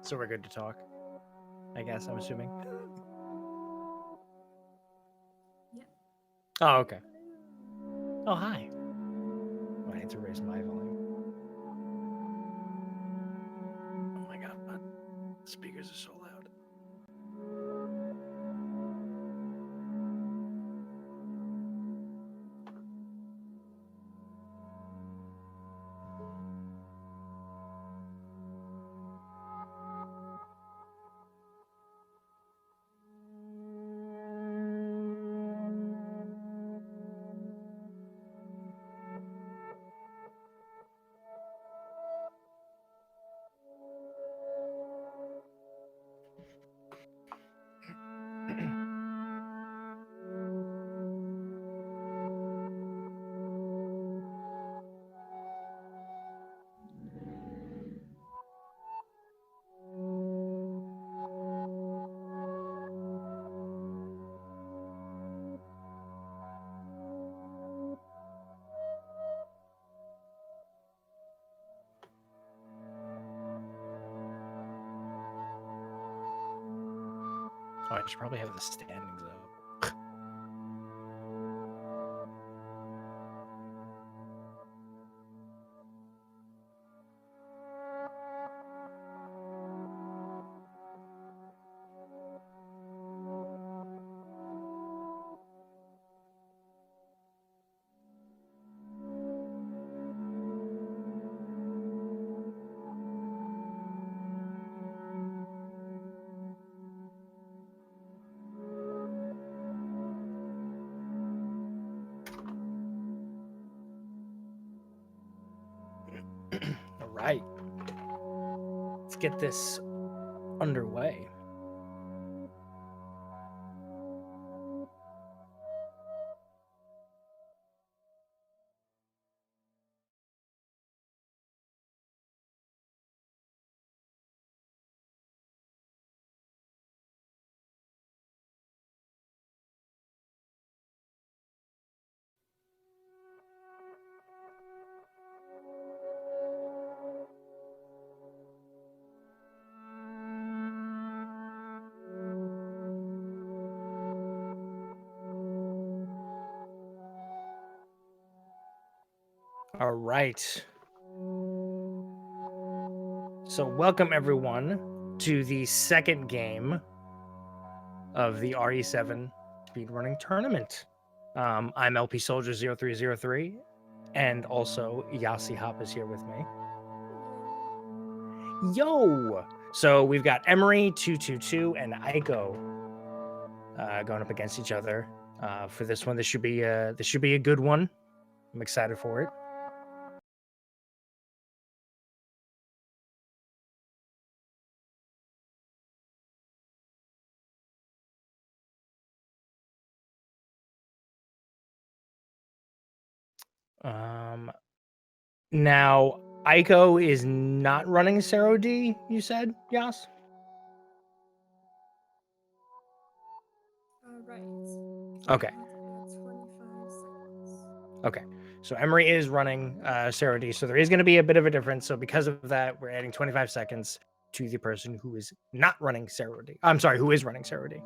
So we're good to talk, I guess, I'm assuming. Yeah. Oh, okay. Oh, hi. Oh, I need to raise my volume. Oh my god. The speakers are so loud. Oh, I should probably have the standings up. All right. Let's get this underway. All right. So welcome everyone to the second game of the RE7 speedrunning tournament. I'm LP Soldier 0303, and also Yasi Hop is here with me. Yo! So we've got Emery222 and Aiko going up against each other for this one. This should be a good one. I'm excited for it. Now Aiko is not running Zero D, you said, Yas? Right. Okay. 25 seconds. Okay. So Emery is running Zero D, so there is going to be a bit of a difference. So because of that, we're adding 25 seconds to the person who is not running Zero D. I'm sorry, who is running Zero D.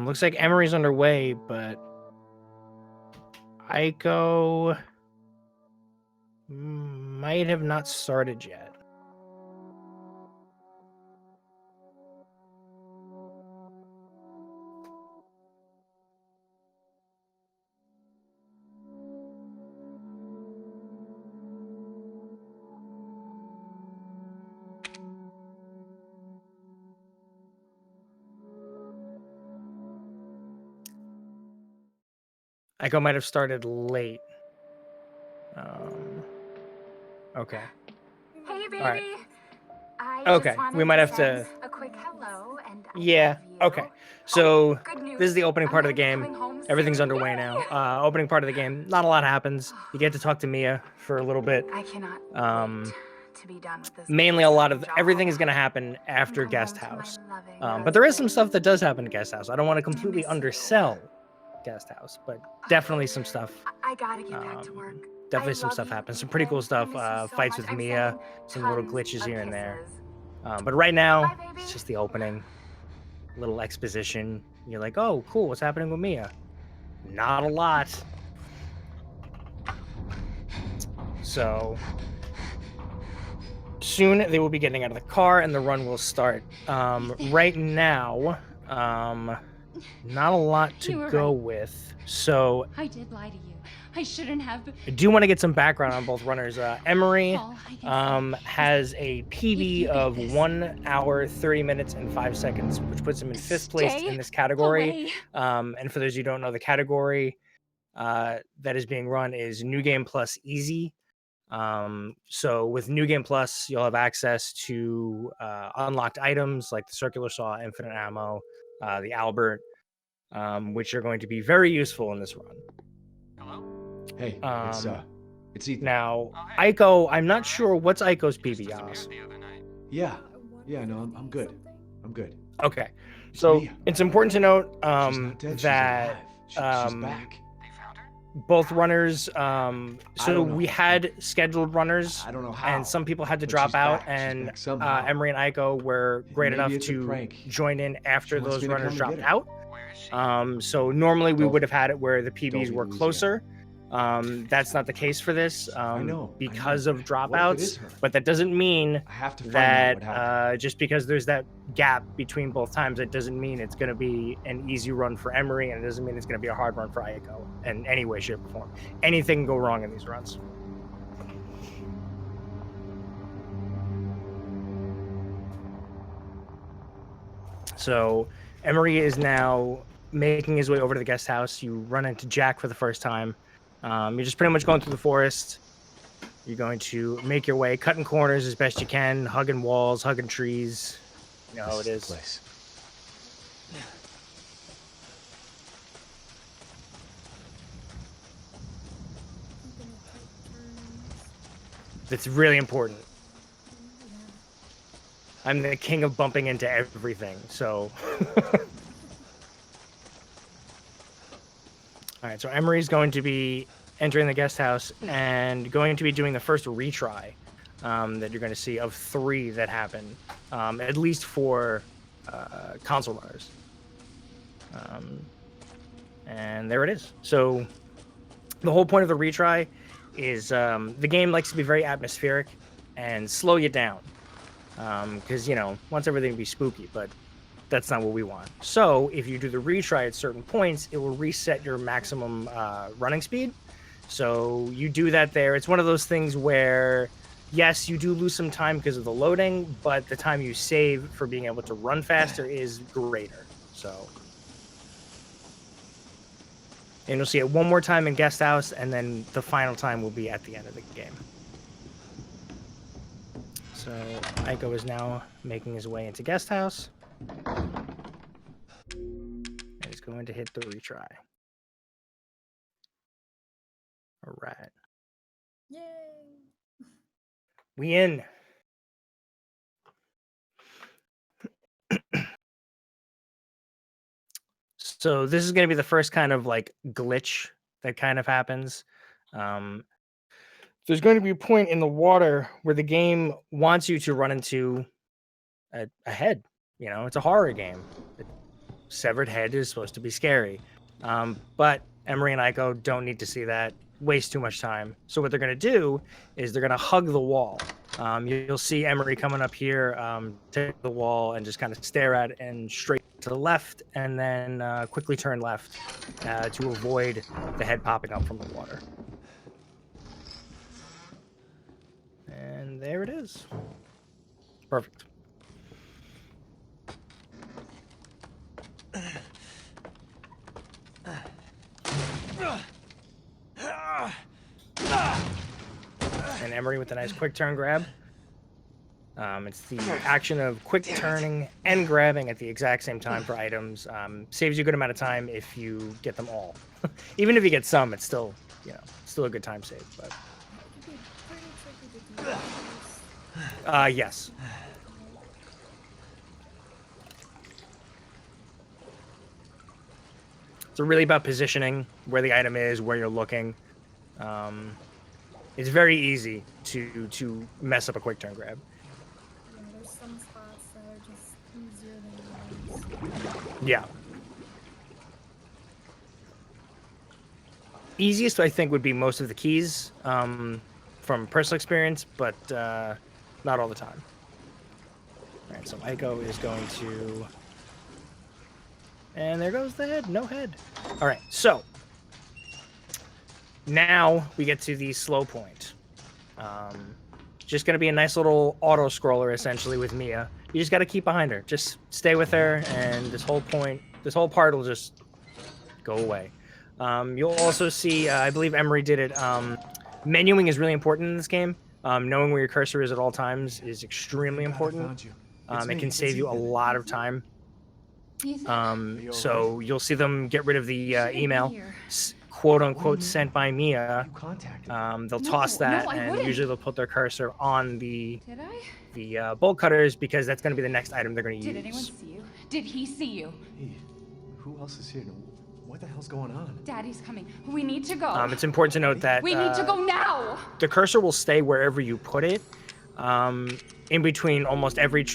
Looks like Emery's underway, but Aiko might have not started yet. Aiko might have started late. Okay. Hey, baby. Right. I Okay, just wanted we might have send to. a quick hello and I Yeah. love you. Okay. So good news. this is the opening part of the I'm game. coming home Everything's soon. underway Yay! now. Opening part of the game. Not a lot happens. You get to talk to Mia for a little bit. I cannot wait to be done with this. Mainly a lot of job. everything is going to happen after Come Guest home to my House. loving But there is some husband. stuff that does happen in Guest House. I don't want to completely miss you. undersell guest house, but definitely some stuff. I gotta get back to work. Definitely I some love stuff you, happens. Some pretty cool and stuff. I miss you so Fights much. with I'm Mia, sending some little tons glitches of here and there. kisses. But right now, Bye, baby. it's just the opening. Little exposition. You're like, oh, cool. What's happening with Mia? Not a lot. So soon they will be getting out of the car and the run will start. Right now, not a lot You to were go right. with. So I did lie to you. I shouldn't have. I do want to get some background on both runners. Emery All I can say has a PB you beat of this. 1 hour, 30 minutes, and 5 seconds, which puts him in 5th place Stay in this category. away. And for those who don't know, the category that is being run is New Game Plus Easy. So with New Game Plus, you'll have access to unlocked items like the Circular Saw, Infinite Ammo, the Albert, which are going to be very useful in this run. Hey, it's Ethan. Now, Aiko, I'm not sure what's Aiko's PB, Yas. Yeah, no, I'm good. I'm good. Okay, It's so Mia. it's important to note She's not dead, that she's alive. She's back. both runners, so don't know. we had scheduled runners, I don't know how. and some people had to but drop she's out, back. She's and back somehow. Emery and Aiko were great Maybe enough it's a to prank. join in after She wants those me to runners come dropped and get her. out. So normally we Don't- would have had it where the PBs don't were lose yet. closer. That's not the case for this I know. because of What if it dropouts, is her? but that doesn't mean I have to find out that what happened. just because there's that gap between both times, it doesn't mean it's going to be an easy run for Emery, and it doesn't mean it's going to be a hard run for Aiko in any way, shape, or form. Anything can go wrong in these runs. So Emery is now making his way over to the guest house. You run into Jack for the first time. You're just pretty much going through the forest. You're going to make your way, cutting corners as best you can, hugging walls, hugging trees. You know how it This is. the place. Keeping it tight turns. That's really important. Yeah. I'm the king of bumping into everything, so. All right, so Emery's going to be entering the guest house and going to be doing the first retry that you're going to see of 3 that happen, at least for console runners. And there it is. So the whole point of the retry is the game likes to be very atmospheric and slow you down. Because, wants everything to be spooky, but that's not what we want. So if you do the retry at certain points, it will reset your maximum running speed. So you do that there. It's one of those things where, yes, you do lose some time because of the loading, but the time you save for being able to run faster is greater. So, and you'll see it one more time in guest house, and then the final time will be at the end of the game. So Aiko is now making his way into guest house. And he's going to hit the retry. All right. Yay! We in. So this is going to be the first kind of like glitch that kind of happens. There's going to be a point in the water where the game wants you to run into a head. It's a horror game. A severed head is supposed to be scary. But Emery and Aiko don't need to see that. Waste too much time. So what they're going to do is they're going to hug the wall. You'll see Emery coming up here, take the wall and just kind of stare at it and straight to the left, and then quickly turn left to avoid the head popping up from the water. And there it is. Perfect. And Emery with a nice quick turn grab. It's the action of quick turning and grabbing at the exact same time for items. Saves you a good amount of time if you get them all. Even if you get some, it's still, still a good time save. But It could be pretty tricky to do this. yes. It's really about positioning where the item is, where you're looking. It's very easy to mess up a quick turn grab. Yeah, there's some spots that are just easier than others. Yeah. Easiest, I think, would be most of the keys from personal experience, but not all the time. All right, so Aiko is going to... And there goes the head. No head. All right, so now we get to the slow point. Just going to be a nice little auto-scroller, essentially, with Mia. You just got to keep behind her. Just stay with her, and this whole part will just go away. You'll also see, I believe Emery did it, menuing is really important in this game. Knowing where your cursor is at all times is extremely important. It can save you a lot of time. So you'll see them get rid of the email, quote-unquote, sent by Mia. They'll toss that, and usually they'll put their cursor on the bolt cutters, because that's going to be the next item they're going to use. Did anyone see you? Did he see you? Hey, who else is here? What the hell's going on? Daddy's coming. We need to go. It's important to note that we need to go now. The cursor will stay wherever you put it. In between almost every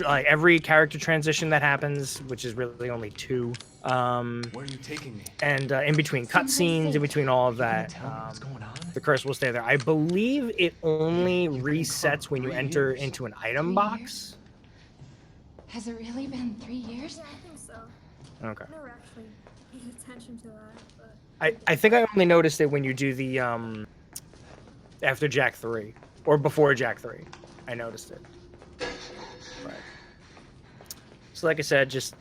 character transition that happens, which is really only 2. Where are you taking me? And in between cutscenes, in between all of that, What's going on? the cursor will stay there. I believe it only resets when you enter into an item 3 box. years? Has it really been 3 years? Yeah, I think so. Okay. I never actually paid attention to that, but I think I only noticed it when you do the after Jack 3 or before Jack 3. I noticed it. Right. So like I said, just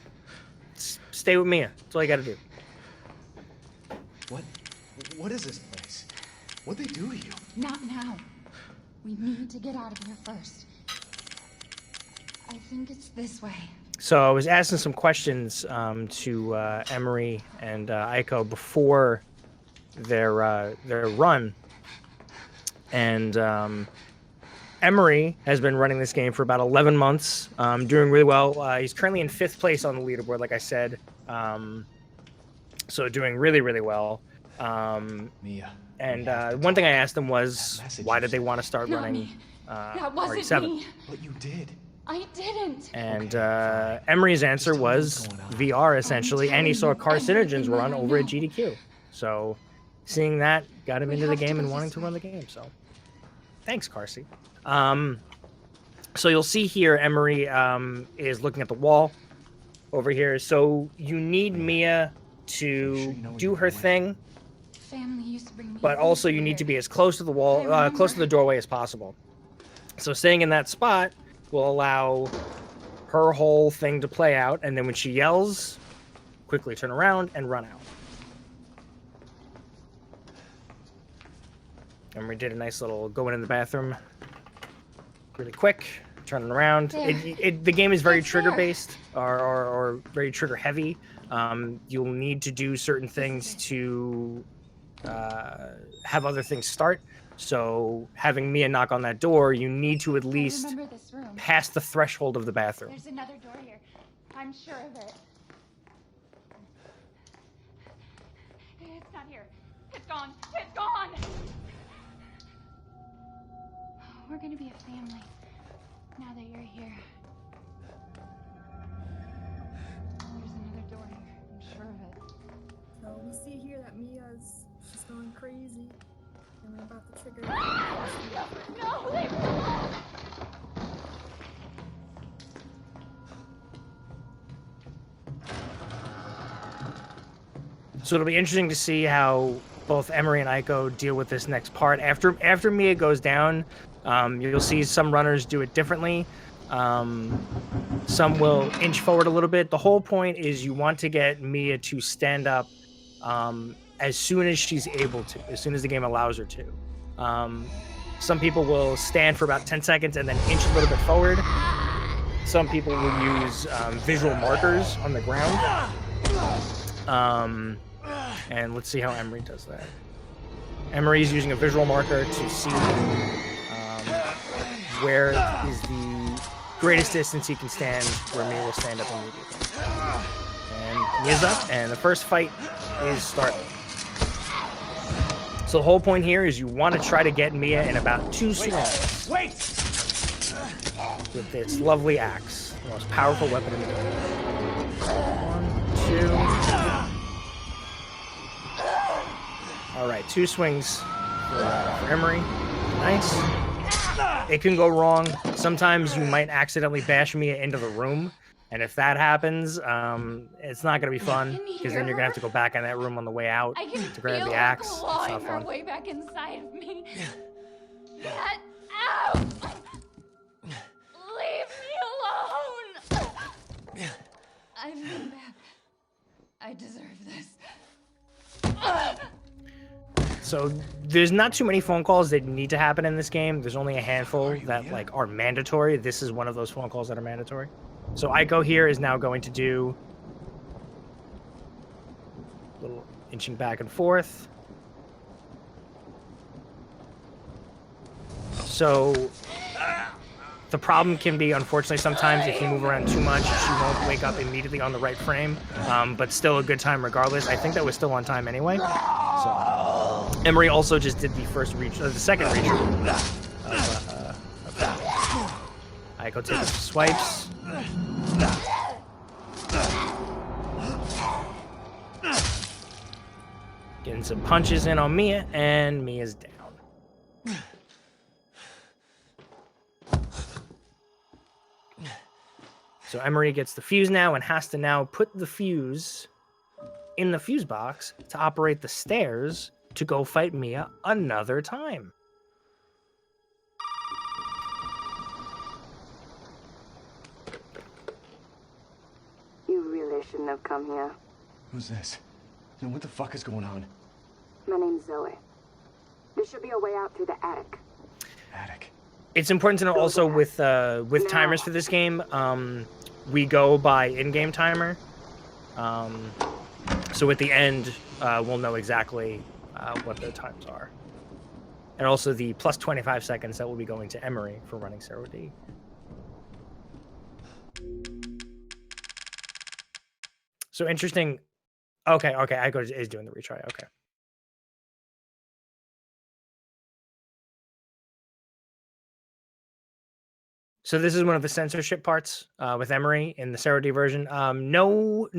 stay with Mia. That's all you got to do. What is this place? What'd they do to you? Not now. We need to get out of here first. I think it's this way. So I was asking some questions to Emery and Aiko before their run, and Emery has been running this game for about 11 months, doing really well. He's currently in 5th place on the leaderboard, like I said, so doing really, really well. Mia. And one thing I asked him was, why did they want to start Not running me. That wasn't RE7? me. But you did. I didn't. And Emery's answer was VR, essentially, and he saw carcinogens run over at GDQ. So seeing that got him into the game and wanting to run the game. So thanks, Carsey. So you'll see here, Emery is looking at the wall over here. So you need Mia to do her thing, Family used to bring me but also you need to be as close to the wall, close to the doorway as possible. So staying in that spot will allow her whole thing to play out, and then when she yells, quickly turn around and run out. And we did a nice little going in the bathroom really quick, turning around. The game is very trigger based or very trigger heavy. You'll need to do certain things to have other things start. So having Mia knock on that door, you need to at least pass the threshold of the bathroom. There's another door here. I'm sure of it. It's not here. It's gone. It's gone. We're gonna be a family now that you're here. There's another door here. I'm sure of it. so we see here that Mia's just going crazy, and we're about to trigger. No, leave me alone. So it'll be interesting to see how both Emery and Aiko deal with this next part. After Mia goes down, you'll see some runners do it differently. Some will inch forward a little bit. The whole point is you want to get Mia to stand up as soon as she's able to, as soon as the game allows her to. Some people will stand for about 10 seconds and then inch a little bit forward. Some people will use visual markers on the ground. And let's see how Emery does that. Emery's using a visual marker to see where is the greatest distance he can stand, where Mia will stand up immediately. And Mia's up, and the first fight is starting. So the whole point here is you want to try to get Mia in about 2 swings. Wait! With this lovely axe, the most powerful weapon in the game. 1, 2. All right, 2 swings for Emery. Nice. It can go wrong. Sometimes you might accidentally bash Mia into the room, and if that happens, it's not gonna be fun because then you're gonna have to go back in that room on the way out to grab the axe. It's not fun. Way back inside of me. Get out! Leave me alone! I've been bad. I deserve this. So there's not too many phone calls that need to happen in this game. There's only a handful that like are mandatory. This is one of those phone calls that are mandatory. So Aiko here is now going to do a little inching back and forth. So the problem can be, unfortunately, sometimes if you move around too much, she won't wake up immediately on the right frame, but still a good time regardless. I think that was still on time anyway. So Emery also just did the second reach of that. Aiko takes some swipes. Getting some punches in on Mia, and Mia's down. So Emery gets the fuse now and has to now put the fuse in the fuse box to operate the stairs to go fight Mia another time. You really shouldn't have come here. Who's this? And what the fuck is going on? My name's Zoe. There should be a way out through the attic. Attic. It's important to know also with timers for this game, we go by in-game timer. So at the end, we'll know exactly what the times are. And also the plus 25 seconds that will be going to Emery for running Zero D. So interesting. Okay, Aiko is doing the retry. Okay. So this is one of the censorship parts with Emery in the Zero D version. No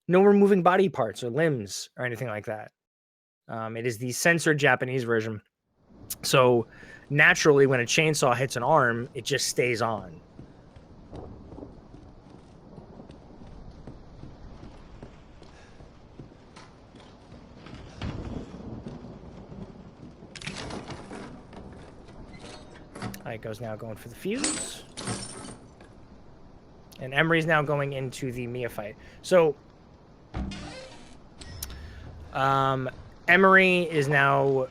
removing body parts or limbs or anything like that. It is the censored Japanese version. So naturally, when a chainsaw hits an arm, it just stays on. Aiko's now going for the fuse. And Emery's now going into the Mia fight. So, Emery is now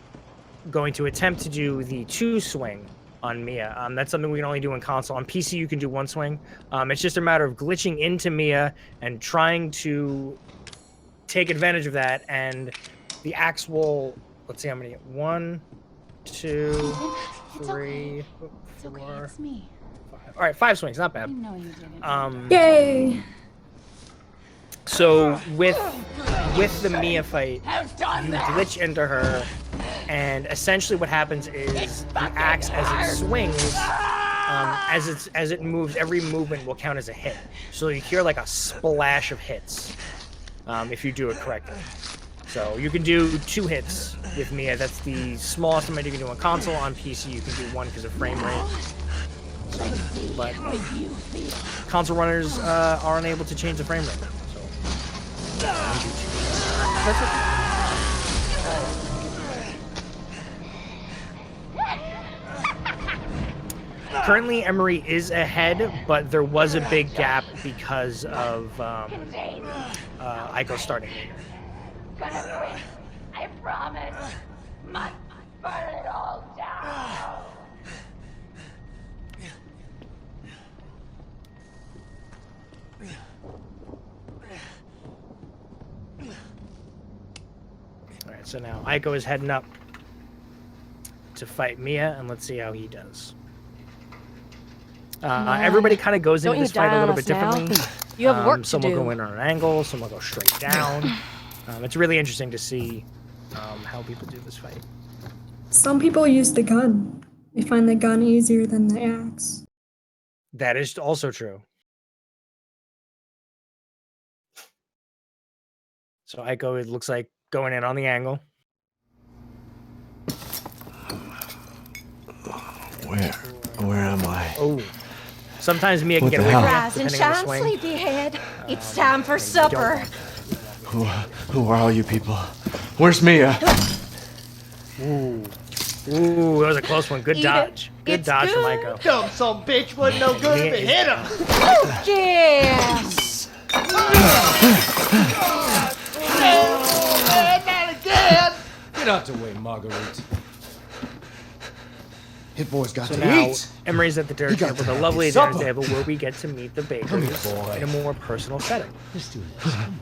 going to attempt to do the 2 swing on Mia. That's something we can only do in console. On PC, you can do 1 swing. It's just a matter of glitching into Mia and trying to take advantage of that. And the axe will, let's see how many. 1, 2, 3, 4, It's me. 5. All right, 5 swings, not bad. No, you didn't. Yay! So with the Mia fight, you glitch into her, and essentially what happens is the axe, as it swings, as it moves, every movement will count as a hit. So you hear like a splash of hits if you do it correctly. So you can do 2 hits with Mia. That's the smallest amount you can do on console. On PC, you can do 1 because of frame rate. But console runners are unable to change the frame rate. So that's okay. Currently, Emery is ahead, but there was a big gap because of Aiko starting later. Gonna win. I promise. Must burn it all down. All right, so now Aiko is heading up to fight Mia, and let's see how he does. Everybody kind of goes into this fight a little bit differently. You have work to Some will do. go in on an angle, some will go straight down. It's really interesting to see how people do this fight. Some people use the gun. They find the gun easier than the axe. That is also true. So Aiko, it looks like going in on the angle. Where am I? Oh, sometimes Mia can What get the away hell? from it, Rise and depending on the shine, swing. sleepyhead. It's time for and you don't supper. want Who are all you people? Where's Mia? Ooh, that was a close one. Good Eat dodge. it. Good It's done from good. Aiko. Dumb some bitch wasn't no good if it hit him. Yes. Man, not again. Get out the way, Marguerite. Hit boy's got So to now eat. Emery's at the dinner You got table, to the have lovely your dinner supper. table where we get to meet the bakers boy. in a more personal setting. Let's do this. Come on.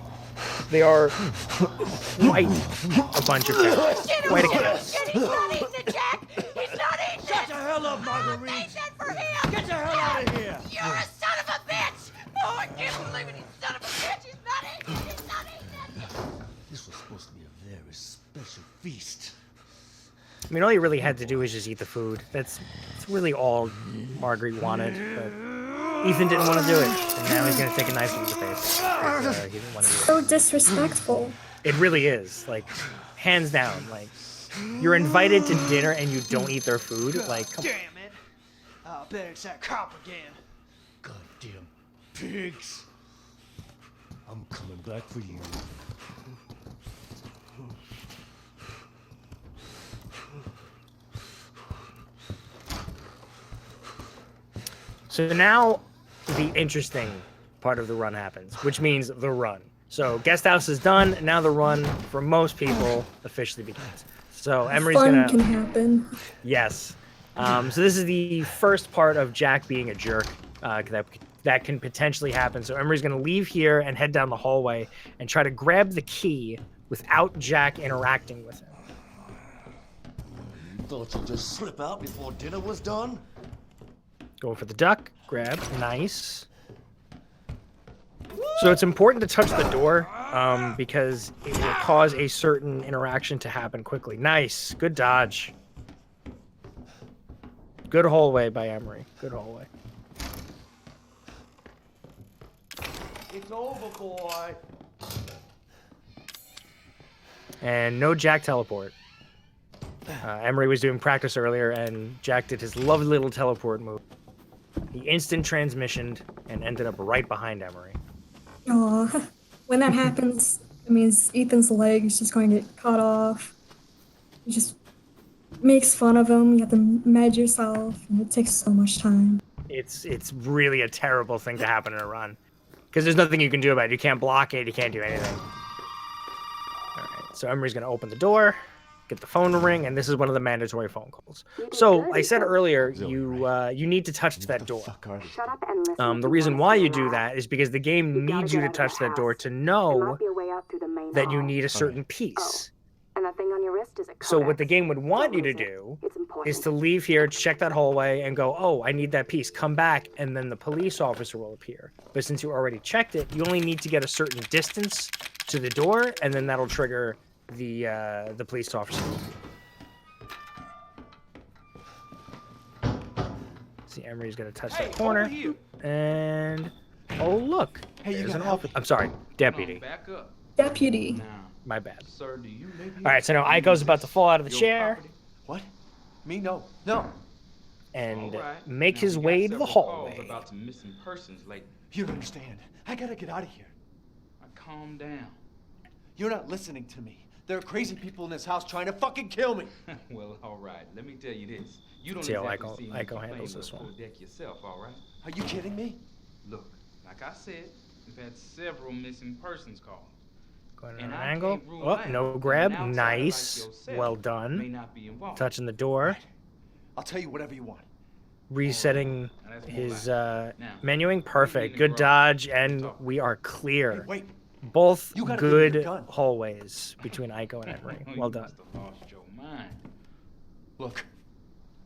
They are quite a bunch of characters. Quite a cast. He's not eating it, Jack! He's not eating Shut it! the hell up, Marguerite. Save that for him! Get the hell out of here. You're a son of a bitch! Oh, I can't believe it, you son of a bitch! He's not eating it! He's not eating it! This was supposed to be a very special feast. I mean, all you really had to do was just eat the food. That's really all Marguerite wanted. But Ethan didn't want to do it, and now he's going to take a knife to the face. 'Cause, he didn't want to do it. So disrespectful. It really is, like, hands down. Like, you're invited to dinner and you don't eat their food. Like, come on. Damn it. I bet it's that cop again. Goddamn pigs. I'm coming back for you. So now the interesting part of the run happens, which means the run. So guest house is done. Now the run for most people officially begins. So Emery's Fun gonna can happen. yes. So this is the first part of Jack being a jerk that can potentially happen. So Emery's gonna leave here and head down the hallway and try to grab the key without Jack interacting with him. You thought you'd just slip out before dinner was done? Going for the duck, grab, nice. So it's important to touch the door because it will cause a certain interaction to happen quickly. Nice, good dodge. Good hallway by Emery, good hallway. It's over, boy. And no Jack teleport. Emery was doing practice earlier and Jack did his lovely little teleport move. He instant transmissioned and ended up right behind Emery. Aw. When that happens, it means Ethan's leg is just going to get cut off. He just makes fun of him. You have to med yourself, and it takes so much time. It's really a terrible thing to happen in a run. Because there's nothing you can do about it. You can't block it, you can't do anything. Alright, so Emery's gonna open the door, get the phone to ring, and this is one of the mandatory phone calls. So I said earlier, you need to touch that door. Shut up and listen. The reason why you do that is because the game needs you to touch that door to know that you need a certain piece. And that thing on your wrist is a So what the game would want you to do is to leave here, check that hallway, and go, oh, I need that piece. Come back, and then the police officer will appear. But since you already checked it, you only need to get a certain distance to the door, and then that'll trigger the police officer. See, Emery's gonna touch that corner, and oh look, there's an officer. I'm sorry, deputy. Back up. Deputy. Now, My bad. sir, do you live here? All right, so now Aiko's about to fall out of the Your chair property? What? Me? No. No. and All right. make Now, his we got way to the several calls hallway. about some missing persons lately. You don't understand. I gotta get out of here. Now, calm down. You're not listening to me. There are crazy people in this house trying to fucking kill me. Well, all right. Let me tell you this. You don't See how exactly Aiko- seem Aiko to be handles playing this with a one. full deck yourself, all right? Are you kidding me? Look, like I said, we've had several missing persons calls. Going on And an I angle. can't rule Oh, out no that grab. an outsider Nice. like yourself Well may done. not be involved. Touching the door. I'll tell you whatever you want. Resetting Now, that's more his like it. Now, menuing. Perfect. in the Good garage. dodge, and Talk. we are Hey, clear. wait. Both You gotta give me your good gun. hallways between Aiko and Emery. You Well done. must have lost your mind. Look,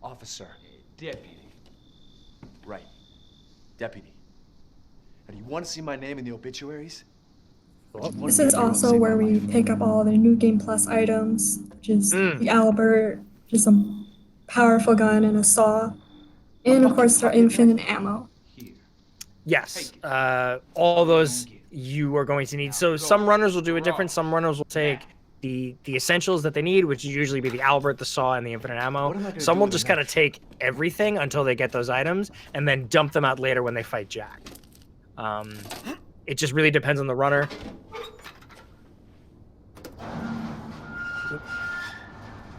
officer. Deputy. Right. Deputy. And you want to see my name in the obituaries? This is also where we pick up all the New Game Plus items, which is the Albert, which is a powerful gun and a saw, and of course our infinite ammo. Yes, all those you are going to need. So some runners will do it different. Some runners will take the essentials that they need, which would usually be the Albert, the saw, and the infinite ammo. Some will just kind of take everything until they get those items, and then dump them out later when they fight Jack. It just really depends on the runner.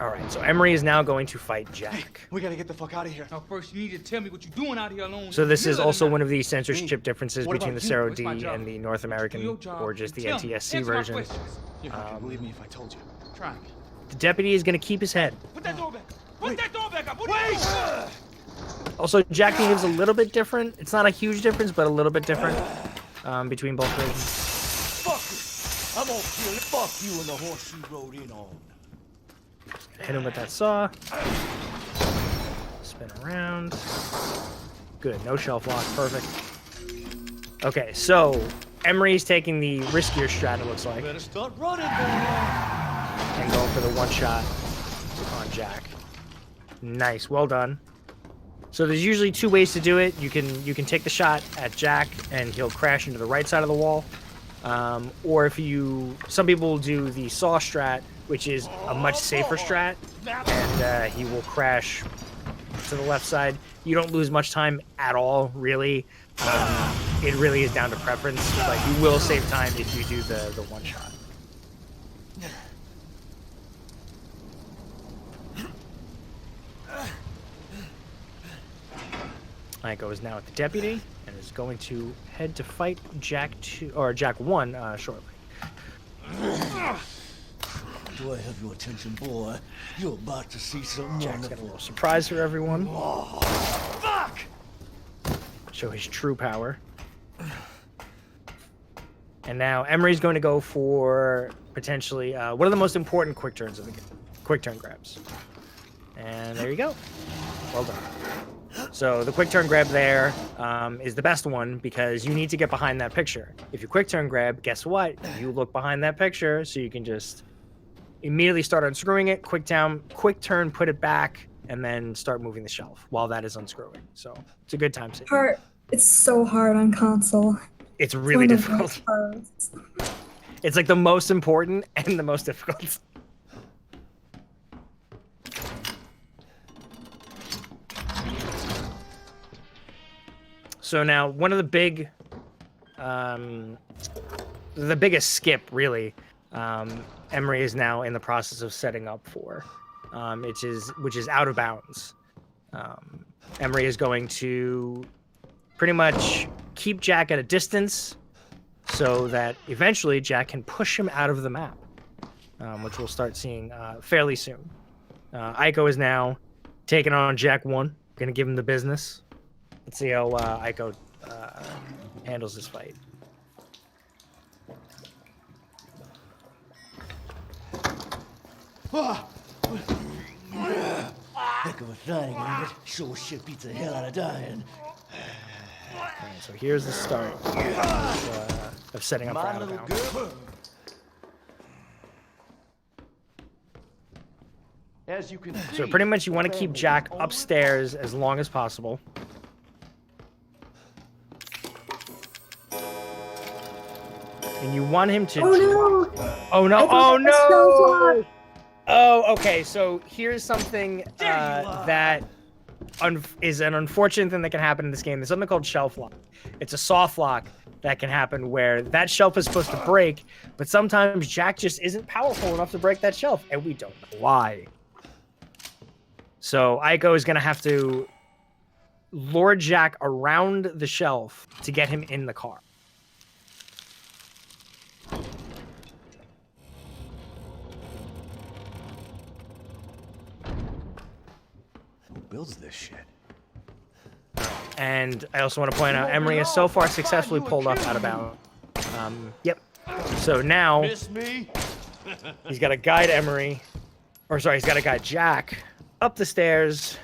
All right, so Emery is now going to fight Jack. We gotta get the fuck out of here. Now, first, you need to tell me what you're doing out here alone. So this is also one of the censorship differences between the Zero D and the North American, or just the NTSC version. You're not gonna believe me if I told you. Try me. The deputy is going to keep his head. Put that door back. Put that door back up. Wait! Also, Jack behaves a little bit different. It's not a huge difference, but a little bit different between both versions. Fuck it! I'm gonna kill it. Fuck you and the horse you rode in on. Hit him with that saw. Spin around. Good, no shelf lock, perfect. Okay, so Emery's taking the riskier strat, it looks like. Better start running, boy. And going for the one shot on Jack. Nice, well done. So there's usually two ways to do it. You can take the shot at Jack and he'll crash into the right side of the wall. Or if some people will do the saw strat, which is a much safer strat, and he will crash to the left side. You don't lose much time at all, really. It really is down to preference, but you will save time if you do the one shot. Aiko is now at the deputy and is going to head to fight Jack 1 shortly. Do I have your attention, boy? You're about to see something Jack's got a wonderful. little surprise for everyone. Oh, fuck! Show his true power. And now Emery's going to go for potentially one of the most important quick turns of the game. Quick turn grabs. And there you go. Well done. So the quick turn grab there is the best one because you need to get behind that picture. If you quick turn grab, guess what? You look behind that picture, so you can just immediately start unscrewing it, quick turn, put it back, and then start moving the shelf while that is unscrewing. So it's a good time save. It's so hard on console. It's really It's one of the difficult. worst parts. It's like the most important and the most difficult. So now one of the biggest skip really, Emery is now in the process of setting up for, which is out of bounds. Emery is going to pretty much keep Jack at a distance so that eventually Jack can push him out of the map, which we'll start seeing fairly soon. Aiko is now taking on Jack 1, gonna give him the business. Let's see how Aiko handles this fight. Heck of a thing, ain't it? Sure shit beats the hell out of dying. Okay, so here's the start of setting up for out of bounds. As you can see, So pretty much you want to keep Jack upstairs as long as possible. And you want him to... Oh no! Oh no! I Oh thought that was no! Oh, okay. So here's something that is an unfortunate thing that can happen in this game. There's something called shelf lock. It's a soft lock that can happen where that shelf is supposed to break, but sometimes Jack just isn't powerful enough to break that shelf, and we don't know why. So Aiko is going to have to lure Jack around the shelf to get him in the car. Who builds this shit? And I also want to point out, Emery has so far successfully pulled up out of bounds. Yep. So now Miss me? he's got to guide Emery, or sorry, he's got to guide Jack up the stairs.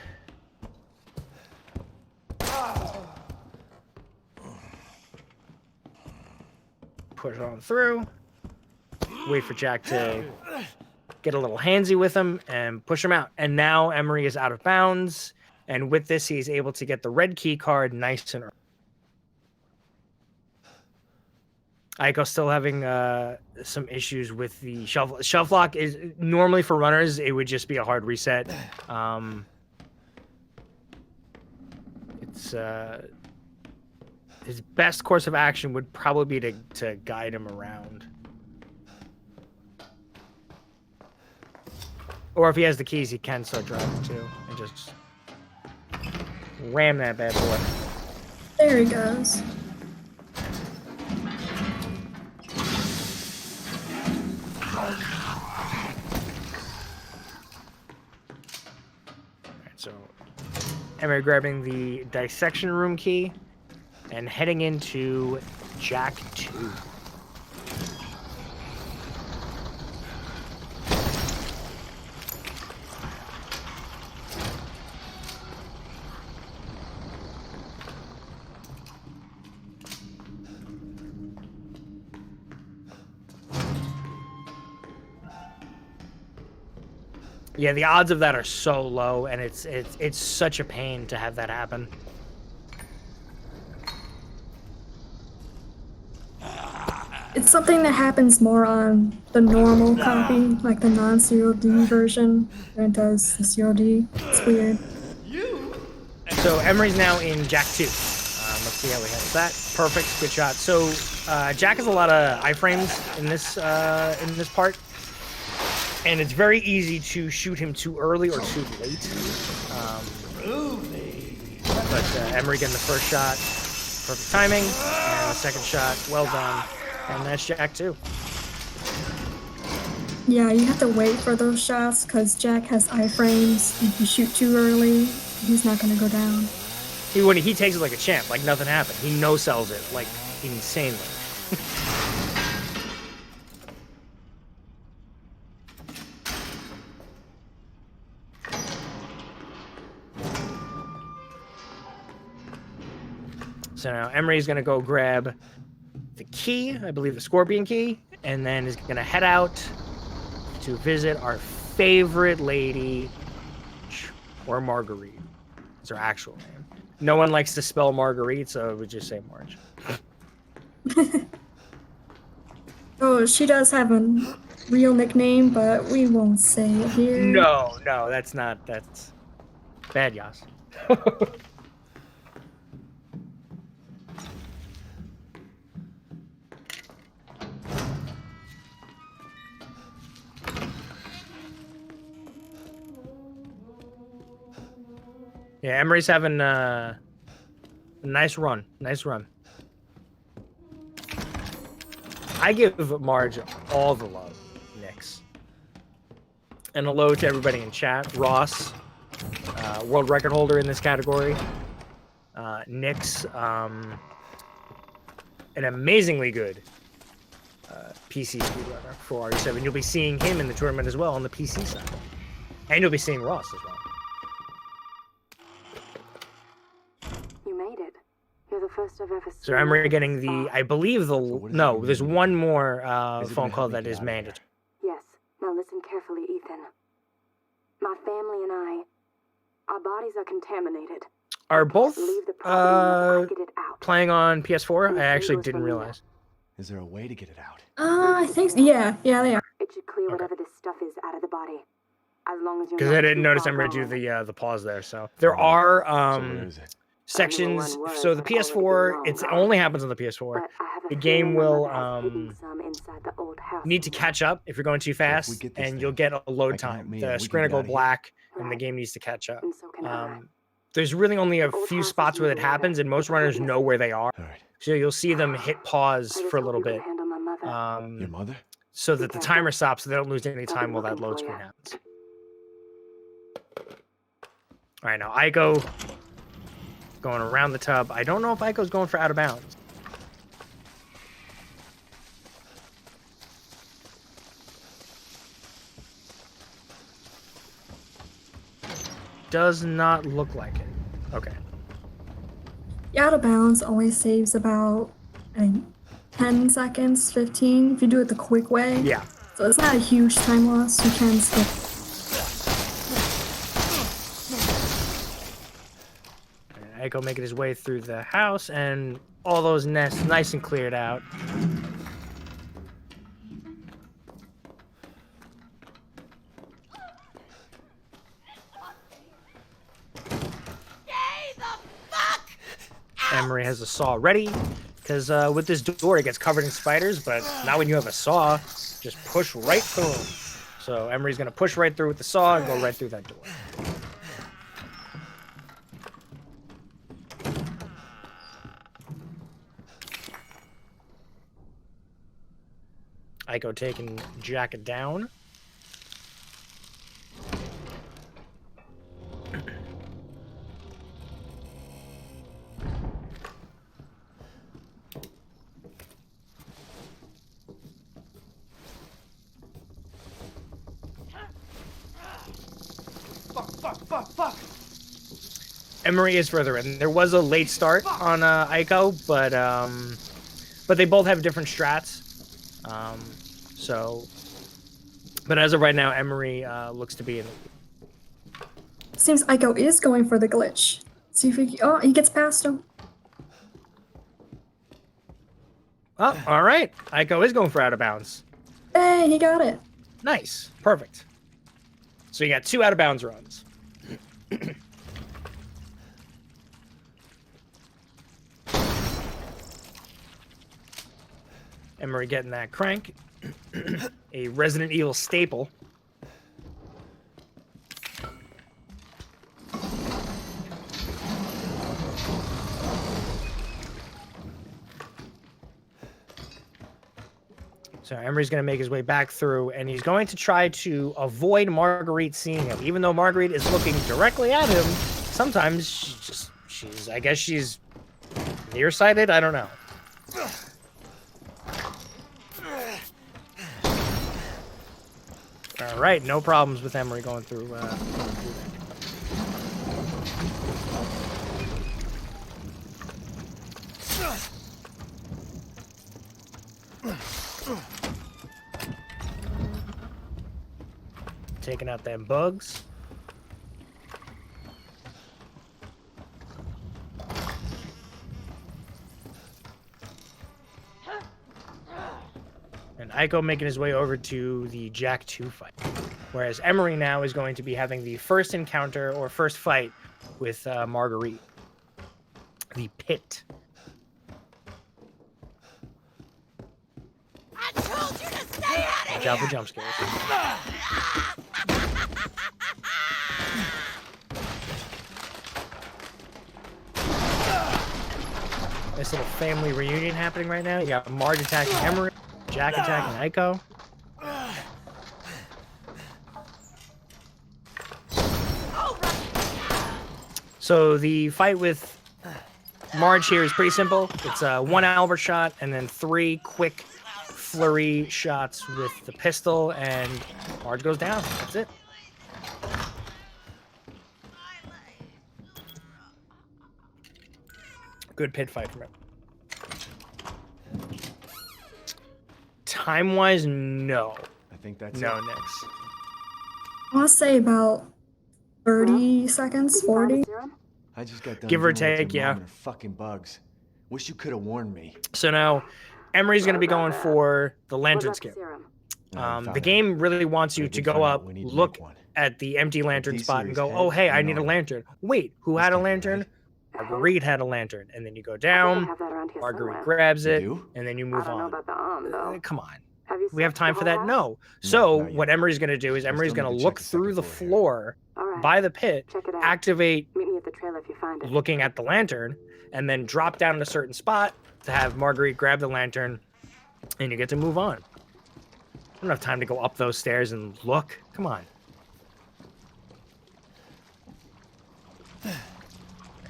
push on through. Wait for Jack to get a little handsy with him and push him out. And now Emery is out of bounds. And with this, he's able to get the red key card nice and early. Aiko still having some issues with the shelf lock. Is normally for runners, it would just be a hard reset. It's his best course of action would probably be to guide him around. Or if he has the keys, he can start driving too and just ram that bad boy. There he goes. So, Emery grabbing the dissection room key and heading into Jack 2. Yeah, the odds of that are so low, and it's such a pain to have that happen. It's something that happens more on the normal copy, like the non-serial D version, than it does the serial D. It's weird. So Emery's now in Jack 2. Let's see how he handles that. Perfect, good shot. So Jack has a lot of iframes in this part. And it's very easy to shoot him too early or too late. But Emery getting the first shot, perfect timing, and the second shot, well done. And that's Jack 2. Yeah, you have to wait for those shots because Jack has iframes. If you shoot too early, he's not going to go down. When he takes it like a champ, like nothing happened. He no-sells it like insanely. So now Emery's going to go grab the key, I believe the Scorpion key, and then is going to head out to visit our favorite lady, or Marguerite. It's her actual name. No one likes to spell Marguerite, so we just say Marge. Oh, she does have a real nickname, but we won't say it here. No, that's bad, Yas. Yeah, Emery's having a nice run. Nice run. I give Marge all the love, Nyx. And hello to everybody in chat. Ross, world record holder in this category. Nyx, an amazingly good PC speedrunner for RE7. You'll be seeing him in the tournament as well on the PC side. And you'll be seeing Ross as well. First I've ever seen. So Emery getting the, I believe no, there's one more phone call that is mandatory. Yes. Now listen carefully, Ethan. My family and I, our bodies are contaminated. Are both Leave the property get it out. playing on PS4? I actually didn't realize. Is there a way to get it out? I think so. Yeah, they are. It should clear whatever this stuff is out of the body. As long as you're Because I didn't notice Emery do the pause there. So there are So where is it? sections. So the PS4, it only happens on the PS4. The game will need to catch up if you're going too fast, and you'll get a load time. The screen will go black, and the game needs to catch up. There's really only a few spots where it happens, and most runners know where they are. So you'll see them hit pause for a little bit, Your mother? so that the timer stops, so they don't lose any time while that load screen happens. All right, now Aiko going around the tub. I don't know if Aiko's going for out of bounds. Does not look like it. Okay. Out of bounds always saves about, I think, 10 seconds, 15, if you do it the quick way. Yeah. So it's not a huge time loss. You can skip. And Aiko making his way through the house, and all those nests nice and cleared out. Emery has a saw ready, because with this door it gets covered in spiders, but now when you have a saw, just push right through them. So Emery's going to push right through with the saw and go right through that door. Aiko taking Jack down. Fuck. Emery is further in. There was a late start on Aiko, but they both have different strats. But as of right now, Emery looks to be in. Seems Aiko is going for the glitch. See if he gets past him. Oh, all right. Aiko is going for out of bounds. Hey, he got it. Nice. Perfect. So you got 2 out of bounds runs. Emery getting that crank. A Resident Evil staple. So Emery's going to make his way back through, and he's going to try to avoid Marguerite seeing him. Even though Marguerite is looking directly at him, sometimes I guess she's nearsighted? I don't know. All right, no problems with Emery going through that. Taking out them bugs. And Aiko making his way over to the Jack 2 fight. Whereas Emery now is going to be having the first encounter or first fight with Marguerite. The pit. I told you to stay out of Watch out for jump scares. Nice little family reunion happening right now. You got Marge attacking Emery, Jack attacking Aiko. So the fight with Marge here is pretty simple. It's 1 Albert shot and then 3 quick flurry shots with the pistol, and Marge goes down. That's it. Good pit fight from it. Time-wise, no. I think that's no, it. Nix. I want to say about 30 seconds, 40. I just got done Give or dealing with take, your yeah. mom and her fucking bugs. Wish you could have warned me. So now, Emery's going to be going for the lantern skip. The game really wants you to go up, look at the empty lantern spot, and go, oh, hey, I need a lantern. Wait, who had a lantern? Marguerite had a lantern. And then you go down, Marguerite grabs it, and then you move on. Come on. We have time for that? No. So what Emery's going to do is Emery's going to look through the floor by the pit, activate looking at the lantern, and then drop down in a certain spot to have Marguerite grab the lantern, and you get to move on. I don't have time to go up those stairs and look. Come on.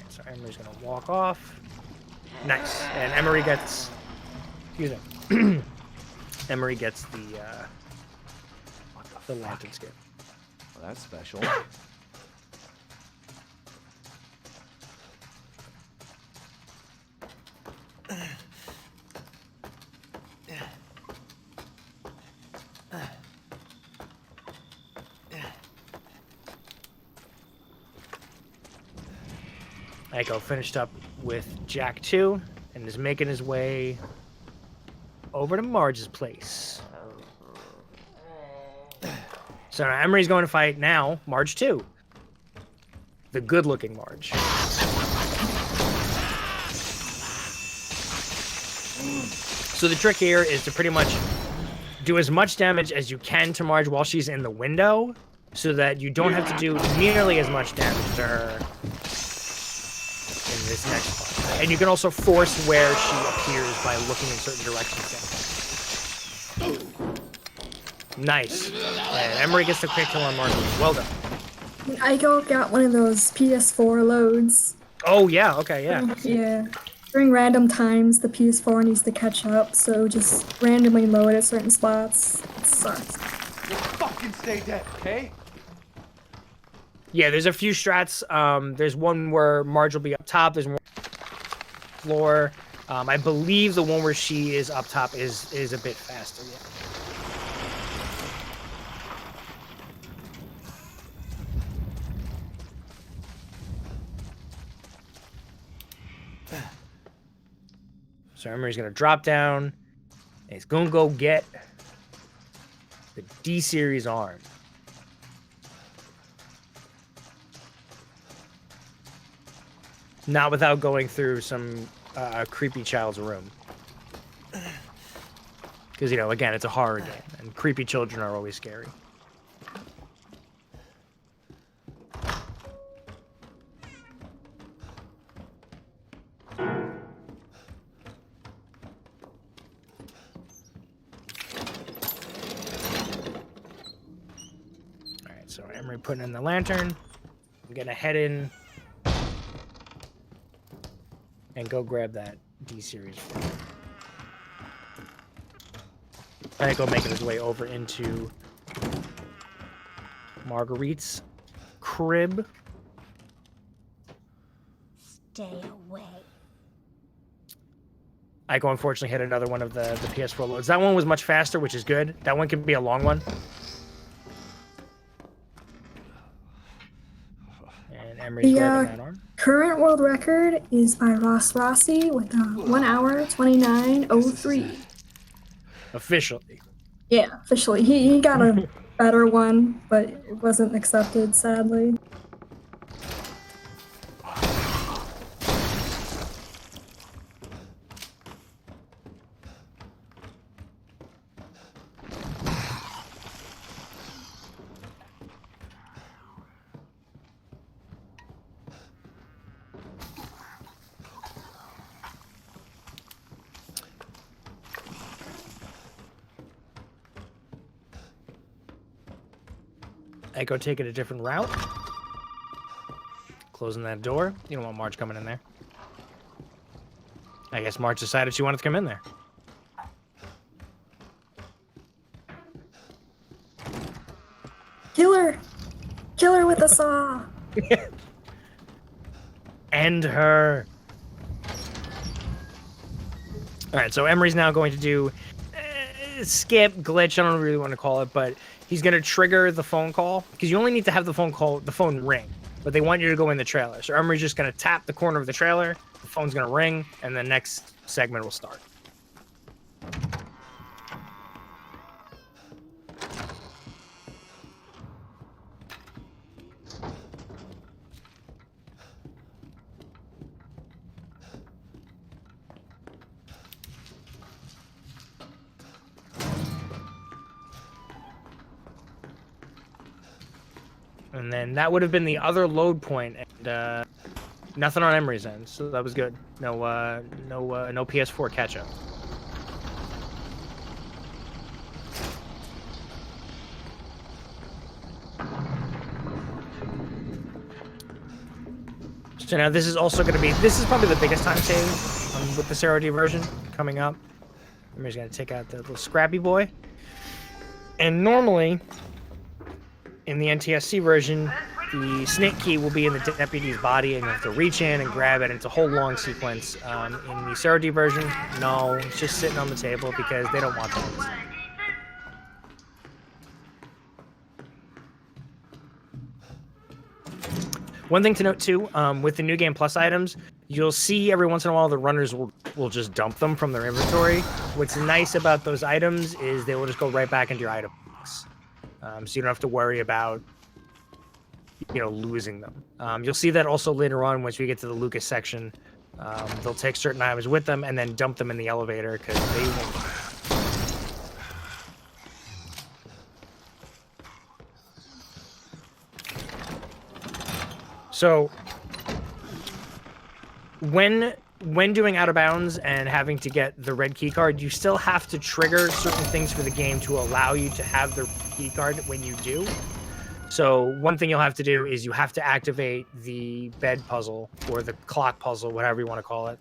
So Emery's going to walk off. Nice. And Emery gets... Excuse me. Emery gets the lantern skip. Well, that's special. Aiko finished up with Jack 2 and is making his way over to Marge's place. So now Emery's going to fight now Marge 2. The good-looking Marge. So the trick here is to pretty much do as much damage as you can to Marge while she's in the window, so that you don't have to do nearly as much damage to her in this next part. And you can also force where she appears by looking in certain directions. Nice. And Emery gets the quick kill on Marge. Well done. Aiko got one of those PS4 loads. Oh, yeah. Okay, yeah. Yeah. During random times, the PS4 needs to catch up, so just randomly load at certain spots. It sucks. Just fucking stay dead, okay? Yeah, there's a few strats. There's one where Marge will be up top. There's one floor. I believe the one where she is up top is a bit faster. Yeah. So Emery's gonna drop down, and he's gonna go get the D-Series arm. Not without going through some creepy child's room. Because, you know, again, it's a horror game, and creepy children are always scary. Alright, so Emery putting in the lantern. I'm gonna head in and go grab that D-Series. Aiko making his way over into Marguerite's crib. Stay away. Aiko unfortunately hit another one of the PS4 loads. That one was much faster, which is good. That one can be a long one. And Emery's grabbing that arm. Current world record is by Ross Rossi with 1 hour 29:03. Officially. Yeah, officially. He got a better one, but it wasn't accepted, sadly. Aiko taking a different route. Closing that door. You don't want Marge coming in there. I guess Marge decided she wanted to come in there. Kill her! Kill her with a saw! End her. Alright, so Emery's now going to do skip, glitch, I don't really want to call it, but he's going to trigger the phone call, because you only need to have the phone ring, but they want you to go in the trailer. So Emery's just going to tap the corner of the trailer, the phone's going to ring, and the next segment will start. And then that would have been the other load point, and nothing on Emery's end, so that was good. No PS4 catch-up. So now this is also going to be, this is probably the biggest time save with the Zero D version coming up. Emery's going to take out the little scrappy boy. And normally, in the NTSC version, the snake key will be in the deputy's body, and you have to reach in and grab it. And it's a whole long sequence. In the Zero D version, no, it's just sitting on the table because they don't want that. One thing to note too, with the New Game Plus items, you'll see every once in a while the runners will just dump them from their inventory. What's nice about those items is they will just go right back into your item box. So you don't have to worry about, losing them. You'll see that also later on once we get to the Lucas section. They'll take certain items with them and then dump them in the elevator because they won't. So when doing out of bounds and having to get the red key card, you still have to trigger certain things for the game to allow you to have the key card when you do. So one thing you'll have to do is you have to activate the bed puzzle or the clock puzzle, whatever you want to call it.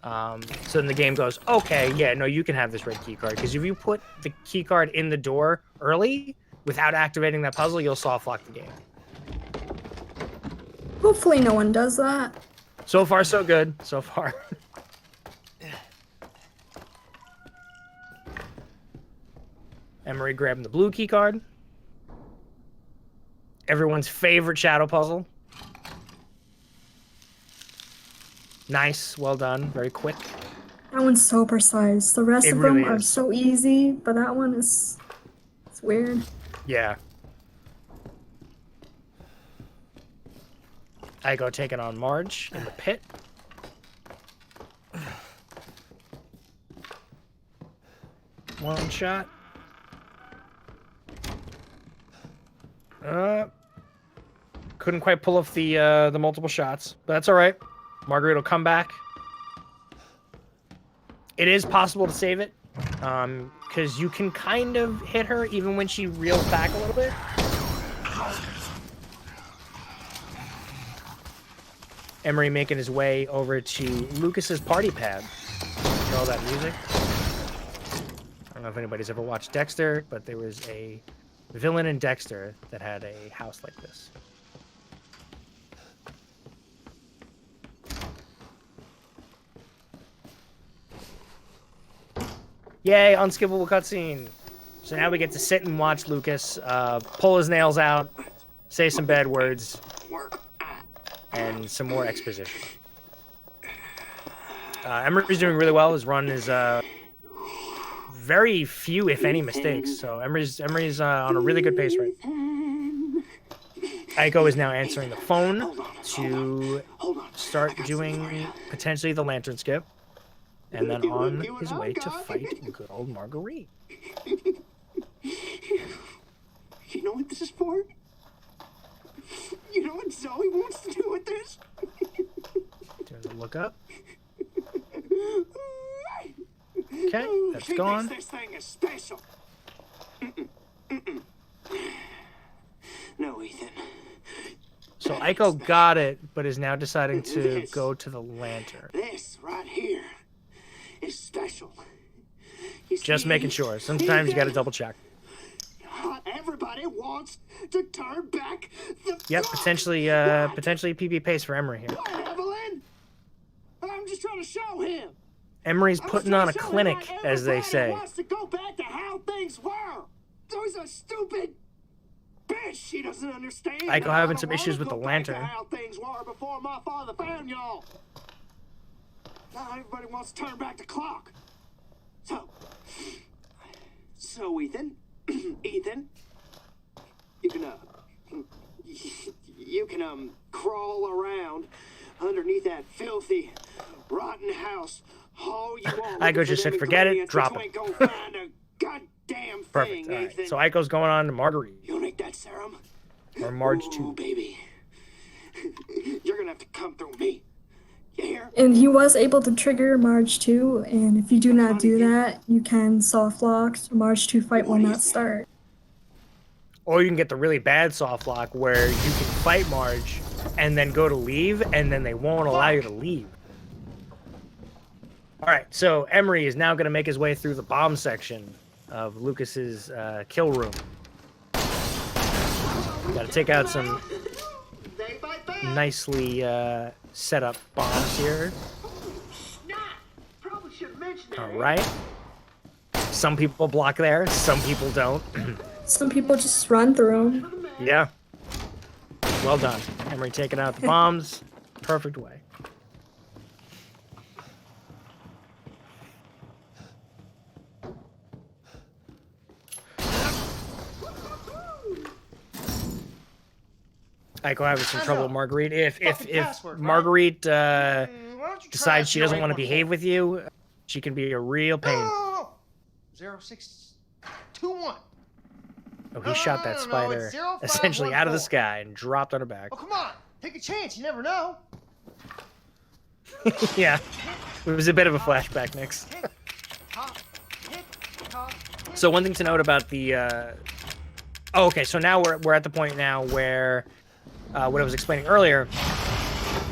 So then the game goes, okay, yeah, no, you can have this red key card. Because if you put the key card in the door early without activating that puzzle, you'll soft lock the game. Hopefully no one does that. So far, so good. So far. Emery grabbing the blue key card. Everyone's favorite shadow puzzle. Nice. Well done. Very quick. That one's so precise. The rest It of really them are is. so easy, but that one is... it's weird. Yeah. Aiko taking on Marge in the pit. One shot. Couldn't quite pull off the multiple shots, but that's all right. Marguerite will come back. It is possible to save it, because you can kind of hit her even when she reels back a little bit. Emery making his way over to Lucas's party pad. You know all that music? I don't know if anybody's ever watched Dexter, but there was a villain in Dexter that had a house like this. Yay, unskippable cutscene. So now we get to sit and watch Lucas pull his nails out, say some bad words, and some more exposition. Emery's doing really well. His run is very few, if any, mistakes. So Emery's on a really good pace right now. Aiko is now answering the phone to start doing potentially the lantern skip. And then on his way to fight good old Marguerite. You know what this is for? You know what Zoe wants to do with this? Doing the look up. Okay, that's she gone. Thinks this thing is special. No, Ethan. So Aiko got it, but is now deciding to go to the lantern. This right here is special. Just making sure. Sometimes you gotta double check. Everybody wants to turn back the Yep, potentially PB pace for Emery here. Evelyn! I'm just trying to show him. Emery's putting on a clinic, as they say. Wants to go back to how things were. There's a stupid bitch. She doesn't understand. Aiko having some issues with the lantern. How things were before my father found y'all. Now everybody wants to turn back the clock. So Ethan, Ethan, you can crawl around underneath that filthy, rotten house all you want. Aiko just said, forget it, drop it. Goddamn Perfect. thing, All right. Ethan. So Aiko's going on to Marguerite. You'll make that serum. Or Marge Ooh, 2. baby. You're gonna have to come through me. You hear? And he was able to trigger March 2, and if you do not do that, you can soft lock, so March 2 fight will not start. Or you can get the really bad soft lock where you can fight Marge and then go to leave, and then they won't allow you to leave. All right, so Emery is now going to make his way through the bomb section of Lucas's kill room. Got to take out some nicely set up bombs here. All right. Some people block there, some people don't. Some people just run through them. Yeah. Well done. Emery taking out the bombs. Perfect way. Aiko having some trouble with Marguerite. If password, right? Marguerite Why don't you try decides she doesn't want to 0814? behave with you, she can be a real pain. No. 0621. Oh, he shot that no, spider it's 0514. essentially out of the sky and dropped on her back. Oh, come on. Take a chance. You never know. Yeah, it was a bit of a flashback, Nix. So one thing to note about the... Oh, okay, so now we're at the point now where, what I was explaining earlier,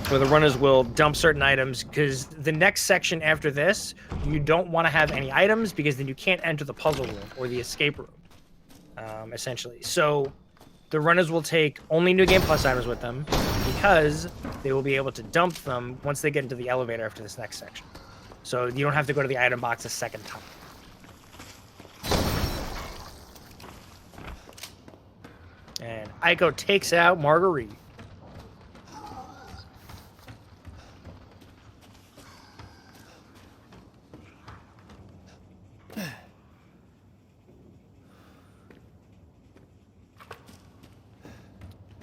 where the runners will dump certain items, because the next section after this, you don't want to have any items, because then you can't enter the puzzle room or the escape room, essentially. So the runners will take only New Game Plus items with them, because they will be able to dump them once they get into the elevator after this next section. So you don't have to go to the item box a second time. And Aiko takes out Marguerite.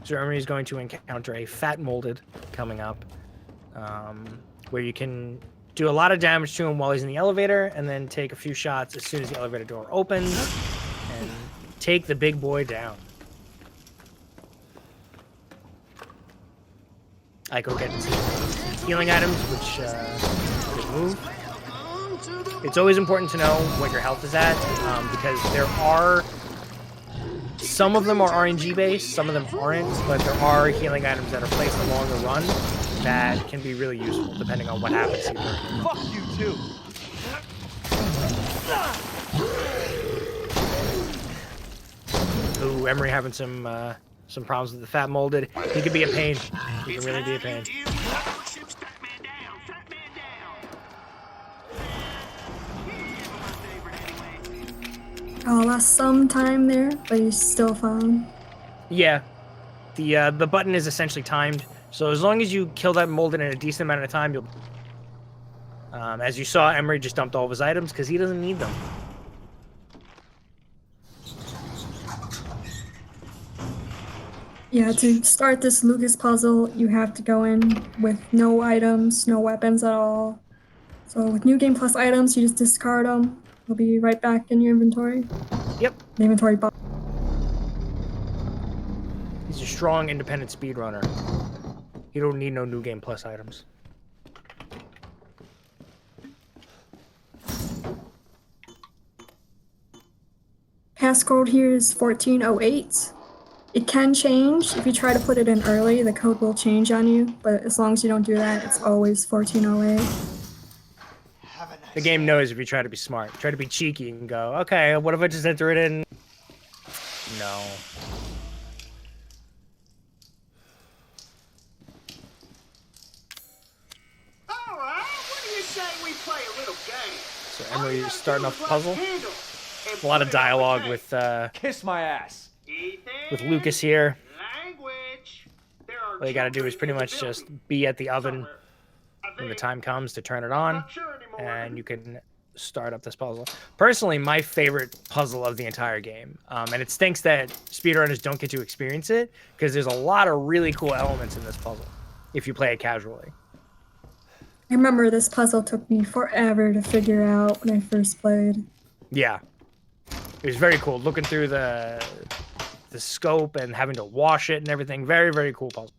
Germany is going to encounter a fat molded coming up, where you can do a lot of damage to him while he's in the elevator, and then take a few shots as soon as the elevator door opens, and take the big boy down. Aiko gets healing items, which move. It's always important to know what your health is at, because there are... Some of them are RNG based, some of them aren't, but there are healing items that are placed along the run that can be really useful, depending on what happens here. Fuck you too. Ooh, Emery having some problems with the fat molded. He could be a pain. He can really be a pain. Oh, lost some time there, but he's still fine. Yeah, the button is essentially timed, so as long as you kill that molded in a decent amount of time, you'll. As you saw, Emery just dumped all of his items because he doesn't need them. Yeah, to start this Lucas puzzle, you have to go in with no items, no weapons at all. So with New Game Plus items, you just discard them. They'll be right back in your inventory. Yep. The inventory box. He's a strong, independent speedrunner. You don't need no New Game Plus items. Passcode here is 1408. It can change. If you try to put it in early, the code will change on you. But as long as you don't do that, it's always 1408. The game knows if you try to be smart. Try to be cheeky and go, okay, what if I just enter it in? No. All right, what do you say we play a little game? So Emery is starting off the puzzle. A lot of dialogue with Kiss my ass. Lucas here. Language. All you gotta do is pretty much just be at the oven when the time comes to turn it on, and you can start up this puzzle. Personally, my favorite puzzle of the entire game, and it stinks that speedrunners don't get to experience it, because there's a lot of really cool elements in this puzzle if you play it casually. I remember this puzzle took me forever to figure out when I first played. Yeah, it was very cool. Looking through the scope and having to wash it and everything. Very, very cool puzzle.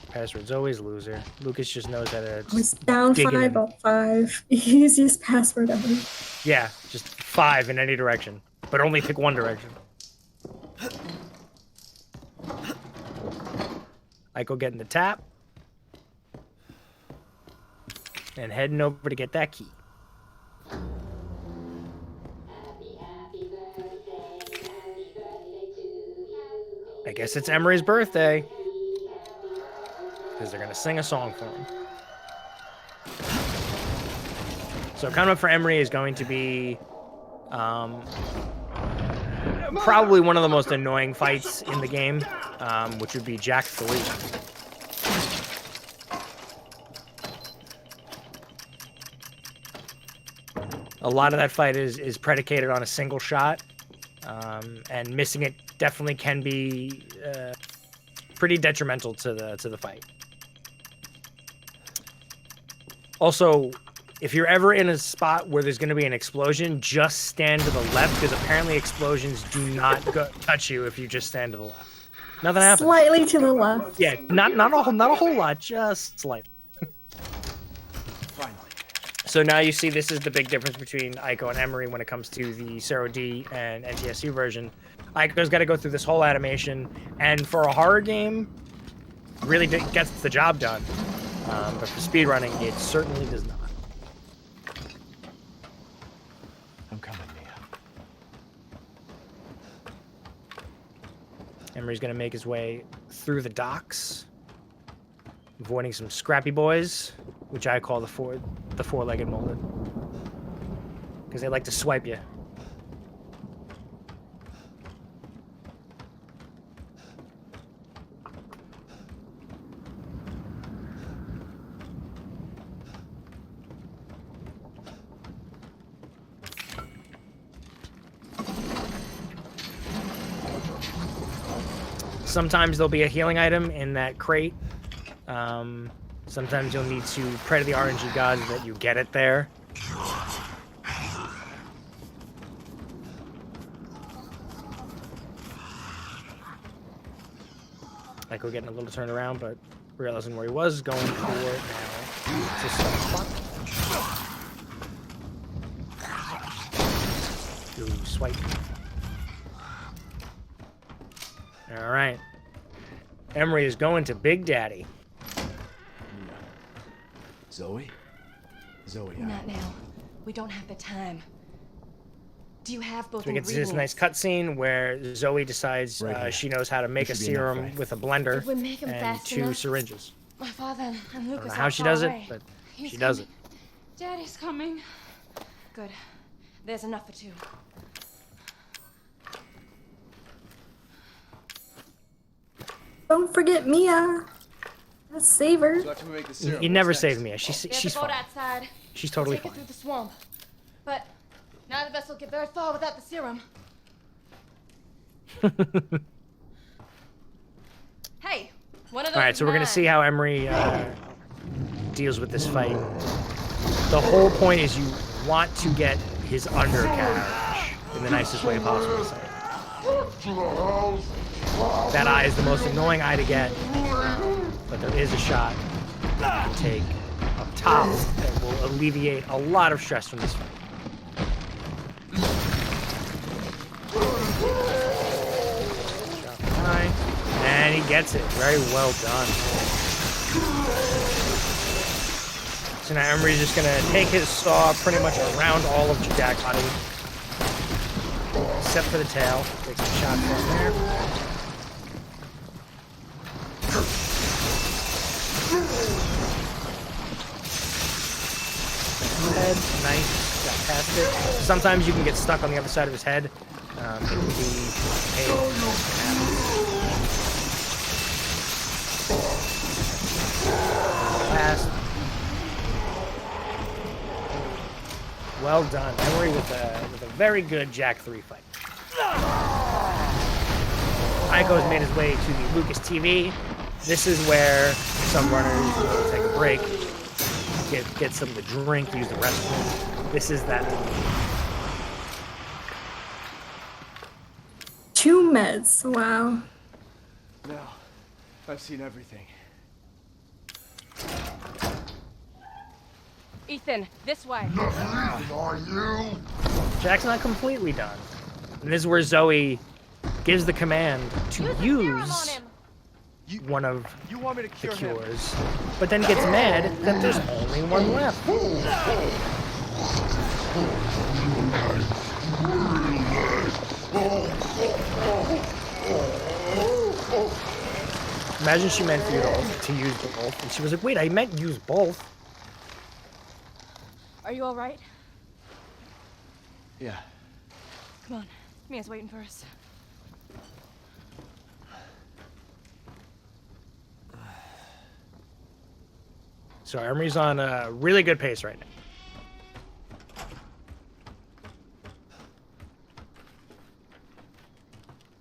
Password's always loser. Lucas just knows how to. I was down dig it 5, in. up 5. Easiest password ever. Yeah, just 5 in any direction, but only pick one direction. Aiko getting the tap. And heading over to get that key. I guess it's Emery's birthday. Because they're going to sing a song for him. So coming up for Emery is going to be probably one of the most annoying fights in the game, which would be Jack 3. A lot of that fight is predicated on a single shot, and missing it definitely can be pretty detrimental to the fight. Also, if you're ever in a spot where there's going to be an explosion, just stand to the left, because apparently explosions do not touch you if you just stand to the left. Nothing happens. Slightly to the left. Yeah, not a whole lot, just slightly. Finally. So now you see this is the big difference between Aiko and Emery when it comes to the Zero D and NTSC version. Aiko's got to go through this whole animation, and for a horror game, really gets the job done. But for speedrunning, it certainly does not. I'm coming, Mia. Emery's going to make his way through the docks, avoiding some scrappy boys, which I call the four-legged molded, because they like to swipe you. Sometimes there'll be a healing item in that crate. Sometimes you'll need to pray to the RNG gods that you get it there. Aiko getting a little turned around, but realizing where he was, going for it now. It's a spot. Ooh, swipe. All right. Emery is going to Big Daddy. Zoe? Zoe, Not now. We don't have the time. Do you have both So we get ingredients? this nice cutscene where Zoe decides she knows how to make a serum with a blender If we make 'em and fast 2 enough. syringes. My father and I Lucas don't know are how she far does it, away. but He's she does it. coming. Daddy's coming. Good. There's enough for 2. Don't forget Mia. Let's save her. So after we make the serum, You what's never next? saved Mia. There's She's a boat fine. outside. She's totally Take it fine. through the swamp. But neither of us will get very far without the serum. Hey, one of those. All right, so we're gonna mine. see how Emery deals with this fight. The whole point is you want to get his undercarriage in the nicest way possible to say it. That eye is the most annoying eye to get, but there is a shot that you can take up top that will alleviate a lot of stress from this fight. Shot high, and he gets it. Very well done. So now Emery's just gonna take his saw pretty much around all of Jack's body, except for the tail. Take some shots from there. Head, nice, got past it. Sometimes you can get stuck on the other side of his head. It can be Fast. Well done, Emery with a very good Jack 3 fight. Aiko's made his way to the Lucas TV. This is where some runners will take a break, get something to drink, use the restroom. This is that time. 2 meds. Wow. Now, I've seen everything. Ethan, this way. Jack's not completely done. And this is where Zoe gives the command to use one of You want me to the cure him? cures, but then gets mad that there's only one left. Imagine she meant for you to use both, and she was like, wait, I meant use both. Are you all right? Yeah. Come on. Mia's waiting for us. So Emery's on a really good pace right now.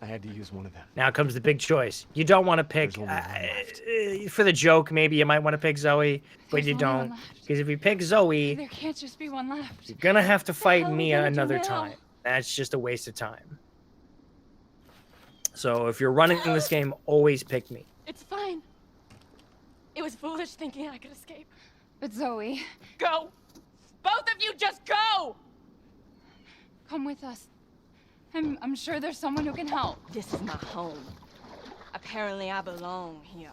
I had to use one of them. Now comes the big choice. You don't want to pick, There's only one left. for the joke, maybe you might want to pick Zoe, but There's you only one don't. left. Because if you pick Zoe, There can't just be one left. you're going to have to What the fight hell are we Mia gonna do another now? time. That's just a waste of time. So if you're running this game, always pick me. It's fine. It was foolish thinking I could escape. But Zoe, Go! Both of you just go! come with us. I'm sure there's someone who can help. This is my home. Apparently I belong here.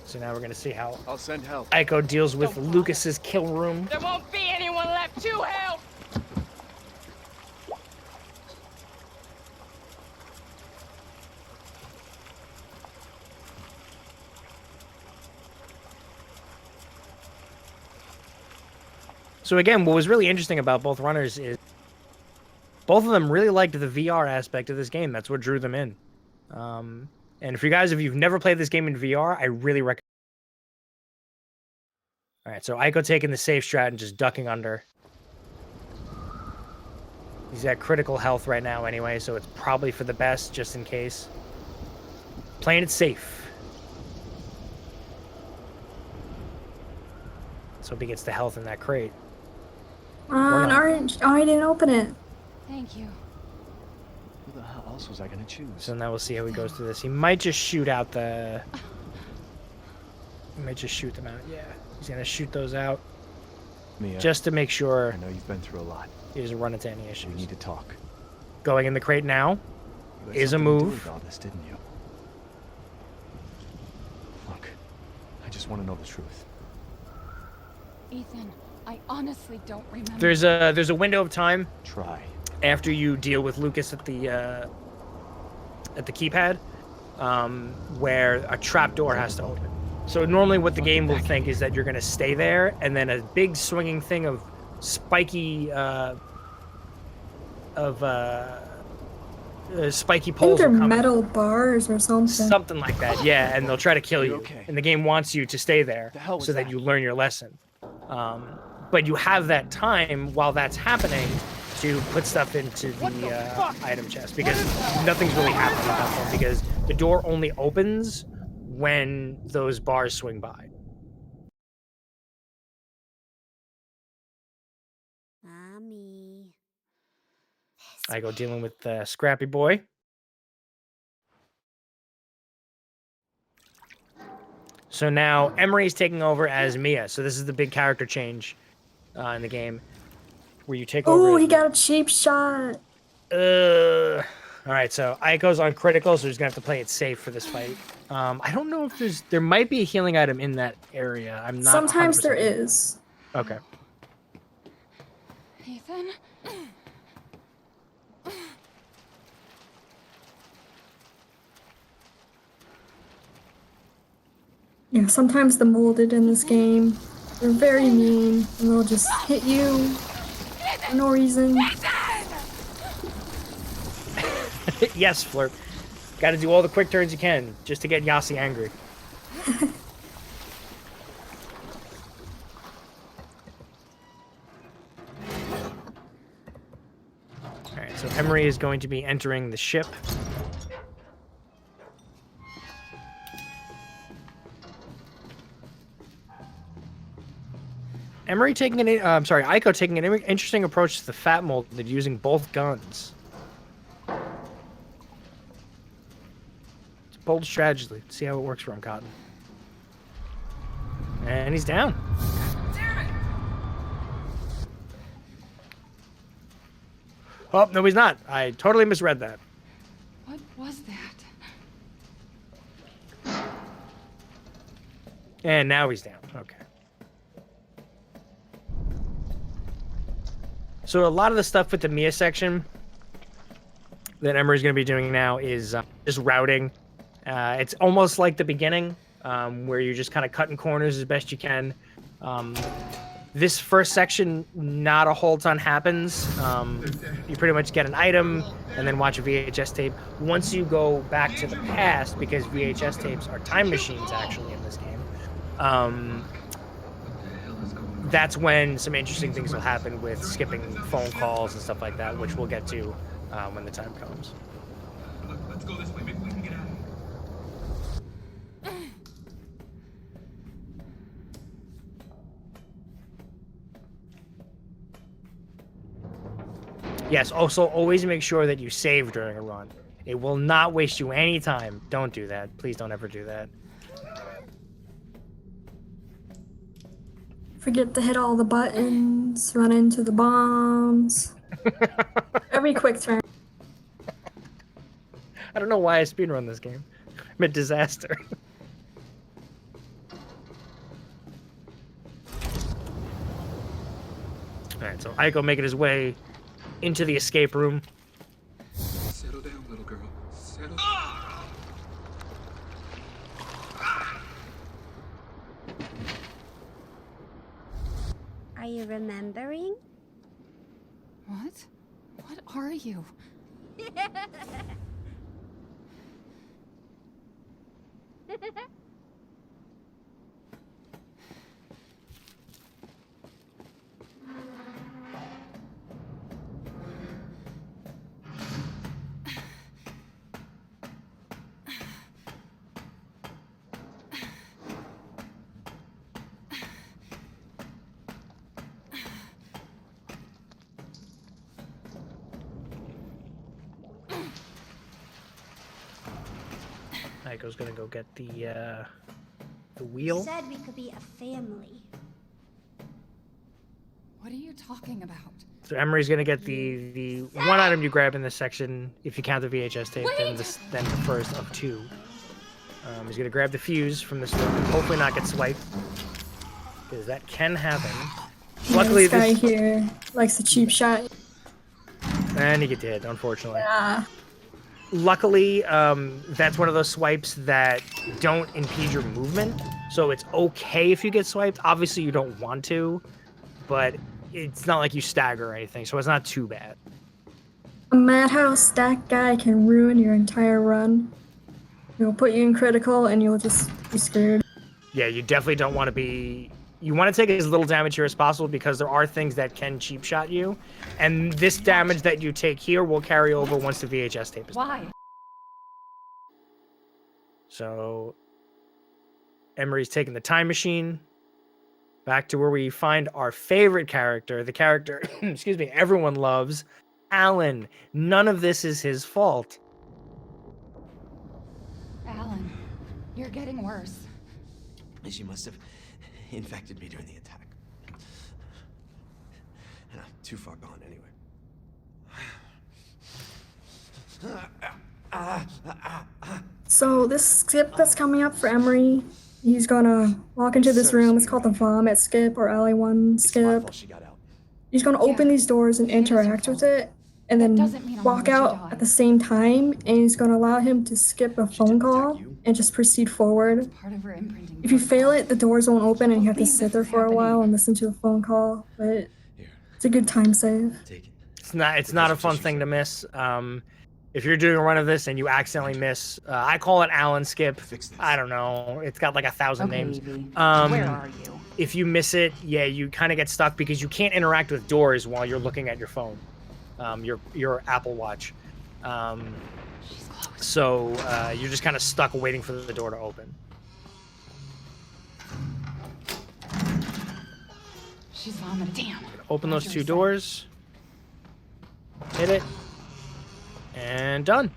So now we're going to see how I'll send help. Aiko deals with Don't bother. Lucas's kill room. There won't be anyone left to help! So again, what was really interesting about both runners is both of them really liked the VR aspect of this game. That's what drew them in. And for you guys, if you've never played this game in VR, I really recommend. All right, so Aiko taking the safe strat and just ducking under. He's at critical health right now anyway, so it's probably for the best, just in case. Playing it safe. So hope he gets the health in that crate. On orange. Oh, I didn't open it. Thank you. Who the hell else was I gonna choose? So now we'll see how he goes through this. He might just shoot out the... He might just shoot them out, yeah. He's going to shoot those out Mia, just to make sure I know you've been through a lot. he doesn't run into any We issues. need to talk. Going in the crate now You had is a something to do move. with all this, didn't you? Look, I just want to know the truth. Ethan, I honestly don't remember. There's a window of time Try. after you deal with Lucas at the keypad where a trap door has to open. So normally what the game will think is that you're going to stay there, and then a big swinging thing of spiky spiky I think poles they're will come. metal bars or something. Something like that, yeah, and they'll try to kill you. Okay? And the game wants you to stay there The hell was so that that? you learn your lesson. But you have that time while that's happening to put stuff into the item chest, because nothing's really happening at that point, because the door only opens when those bars swing by. Mommy. I go dealing with Scrappy Boy. So now Emery's taking over as Mia. So this is the big character change in the game, where you take over. Oh, as he got a cheap shot. All right, so Aiko's on critical, so he's gonna have to play it safe for this fight. I don't know if there might be a healing item in that area. I'm not. Sometimes there 100% is. Okay. Ethan? Yeah, sometimes the molded in this game, they're very mean, and they'll just hit you for no reason. Yes, Flirt. Got to do all the quick turns you can just to get Yasi angry. All right, so Emery is going to be entering the ship. Emery taking an, Aiko taking an interesting approach to the fat mold, using both guns. It's a bold strategy. Let's see how it works for him, Cotton. And he's down. Oh, no, he's not. I totally misread that. What was that? And now he's down. Okay. So a lot of the stuff with the Mia section that Emery's going to be doing now is just routing. It's almost like the beginning, where you're just kind of cutting corners as best you can. This first section, not a whole ton happens. You pretty much get an item and then watch a VHS tape. Once you go back to the past, because VHS tapes are time machines actually in this game, that's when some interesting things will happen with skipping phone calls and stuff like that, which we'll get to when the time comes. Let's go this way. Maybe we can get out of here. Yes, also always make sure that you save during a run. It will not waste you any time. Don't do that. Please don't ever do that. Forget to hit all the buttons, run into the bombs. Every quick turn. I don't know why I speedrun this game. I'm a disaster. Alright, so Aiko making his way into the escape room. Settle down, little girl. Settle down. Are you remembering? What? What are you? Aiko's gonna go get the wheel. You said we could be a family. What are you talking about? So Emery's gonna get the one item you grab in this section, if you count the VHS tape, then the first of two. He's gonna grab the fuse from this room and hopefully not get swiped, because that can happen. Luckily, this guy here likes the cheap shot. And he gets hit, unfortunately. Yeah. Luckily, that's one of those swipes that don't impede your movement, so it's okay if you get swiped. Obviously, you don't want to, but it's not like you stagger or anything, so it's not too bad. A madhouse stack guy can ruin your entire run. He'll put you in critical, and you'll just be screwed. Yeah, you definitely don't want to be... You want to take as little damage here as possible, because there are things that can cheap shot you, and this damage that you take here will carry over once the VHS tape is done. Why? So Emery's taking the time machine back to where we find our favorite character, the character, excuse me, everyone loves, Alan. None of this is his fault. Alan, you're getting worse. She must have infected me during the attack. And I'm too far gone anyway. So this skip that's coming up for Emery, he's gonna walk into this room. It's called the Vomit Skip or LA1 Skip. He's gonna open these doors and interact with it, and then walk out at the same time, and he's gonna allow him to skip a phone call and just proceed forward. If you fail it, the doors won't open and you have to sit there for a while and listen to a phone call, but it's a good time save. It's not a fun thing to miss. If you're doing a run of this and you accidentally miss, I call it Alan Skip. I don't know. It's got like 1,000 names. Where are you? If you miss it, yeah, you kind of get stuck because you can't interact with doors while you're looking at your phone, your Apple Watch. So you're just kind of stuck waiting for the door to open. She's vomiting. Damn. Open those two doors. Hit it. And done.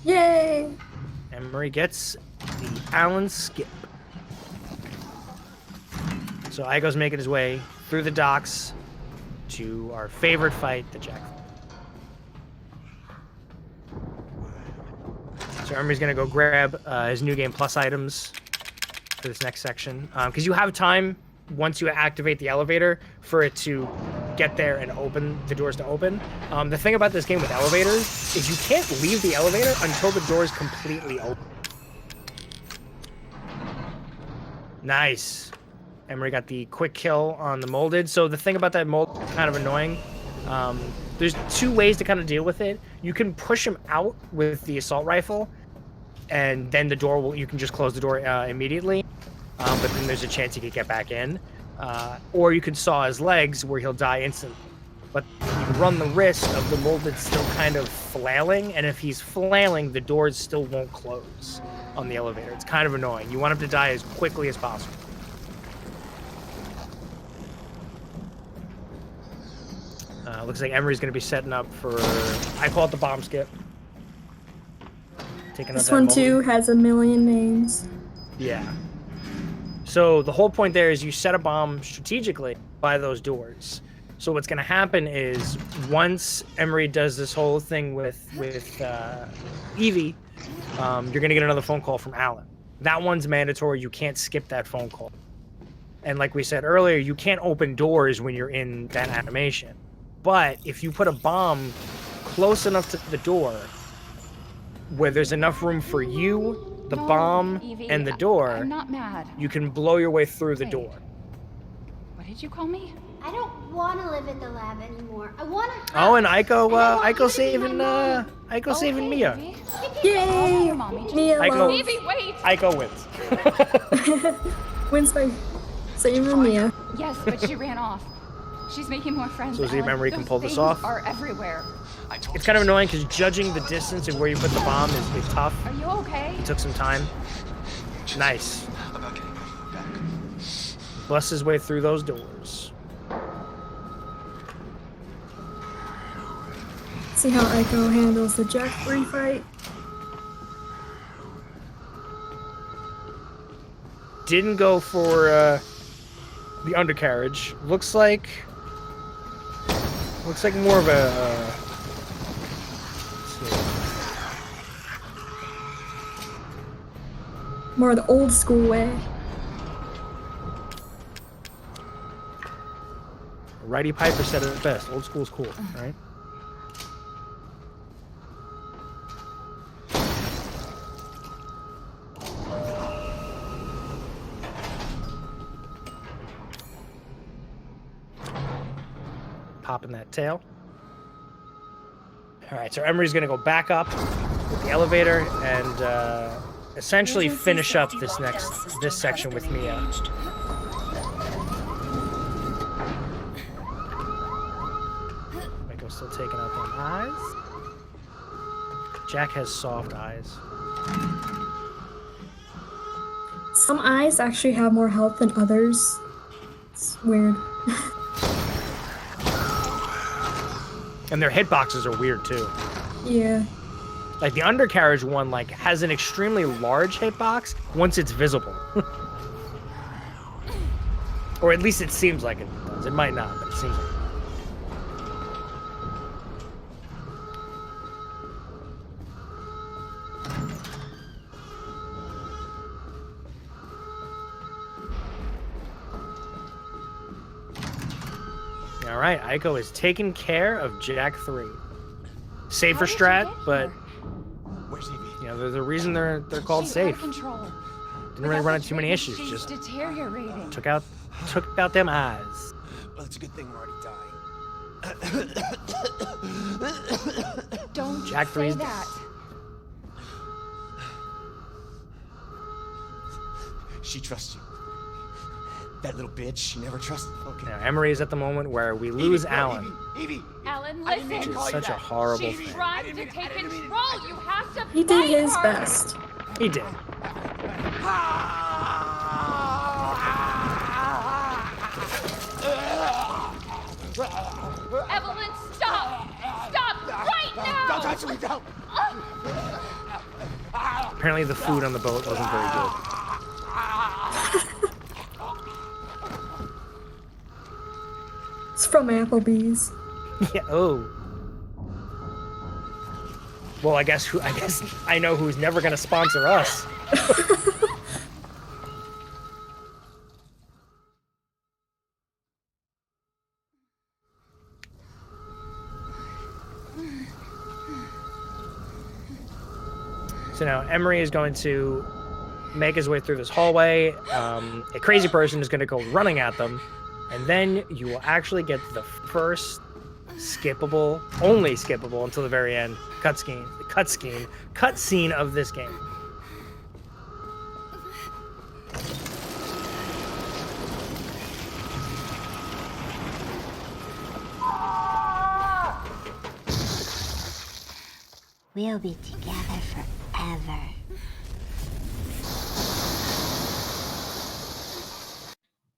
Yay! Emery gets the Alan Skip. So Aiko's making his way through the docks to our favorite fight, the Jack. So Emery's gonna go grab his New Game Plus items for this next section. Because you have time, once you activate the elevator, for it to get there and open the doors to open. The thing about this game with elevators is you can't leave the elevator until the doors completely open. Nice. Emery got the quick kill on the molded. So the thing about that mold, kind of annoying. There's two ways to kind of deal with it. You can push him out with the assault rifle, and then the door will. You can just close the door immediately. But then there's a chance he could get back in. Or you can saw his legs, where he'll die instantly. But you run the risk of the molded still kind of flailing, and if he's flailing, the doors still won't close on the elevator. It's kind of annoying. You want him to die as quickly as possible. Looks like Emery's going to be setting up for, I call it the bomb skip. Taking This one too has a million names. Yeah. So the whole point there is you set a bomb strategically by those doors. So what's going to happen is once Emery does this whole thing with Evie, you're going to get another phone call from Alan. That one's mandatory. You can't skip that phone call. And like we said earlier, you can't open doors when you're in that animation. But if you put a bomb close enough to the door where there's enough room for you, the bomb, Evie, and the door, I'm not mad. you can blow your way through the door. What did you call me? I don't want to live at the lab anymore. I want to. Oh, and Aiko saving Mia. Evie? Yay! Mia Aiko, loves. Evie, wait! Aiko wins. Wins by saving Mia. Yes, but she ran off. She's making more friends. So see if Alan. Emery can Those pull this things off. Are everywhere. It's kind of annoying because judging the distance and where you put the bomb is tough. Are you okay? It took some time. Nice. About getting back. Busts his way through those doors. See how Aiko handles the Jack 3 fight. Didn't go for the undercarriage. Looks like more of a. More the old school way. Righty Piper said it best. Old school's cool, right? Popping that tail. All right, so Emery's gonna go back up with the elevator and essentially finish up this section with Mia. Aiko's still taking out them eyes. Jack has soft eyes. Some eyes actually have more health than others. It's weird. And their hitboxes are weird too. Yeah. Like the undercarriage one, like has an extremely large hitbox once it's visible, or at least it seems like it does. It might not, but it seems like. All right, Aiko is taking care of Jack 3. Safer strat, but you know, there's a reason they're called safe. Didn't really run into too many issues. Just deteriorating. took out them eyes. Well, it's a good thing we're already dying. Don't Jack say 3's that. She trusts you. That little bitch, she never trusted. Okay. Now, Emery is at the moment where we lose Alan, Evie. Alan, I didn't mean listen. to which call is you such a that. horrible She's thing. trying to take control. You have to. He did fight his her. best. He did. Evelyn, stop! Stop right now! Don't touch me, don't! Apparently the food on the boat wasn't very good. It's from Applebee's. Yeah. Oh. Well, I guess I know who's never gonna sponsor us. So now Emery is going to make his way through this hallway. A crazy person is going to go running at them, and then you will actually get the first skippable, only skippable until the very end, cutscene of this game. We'll be together forever.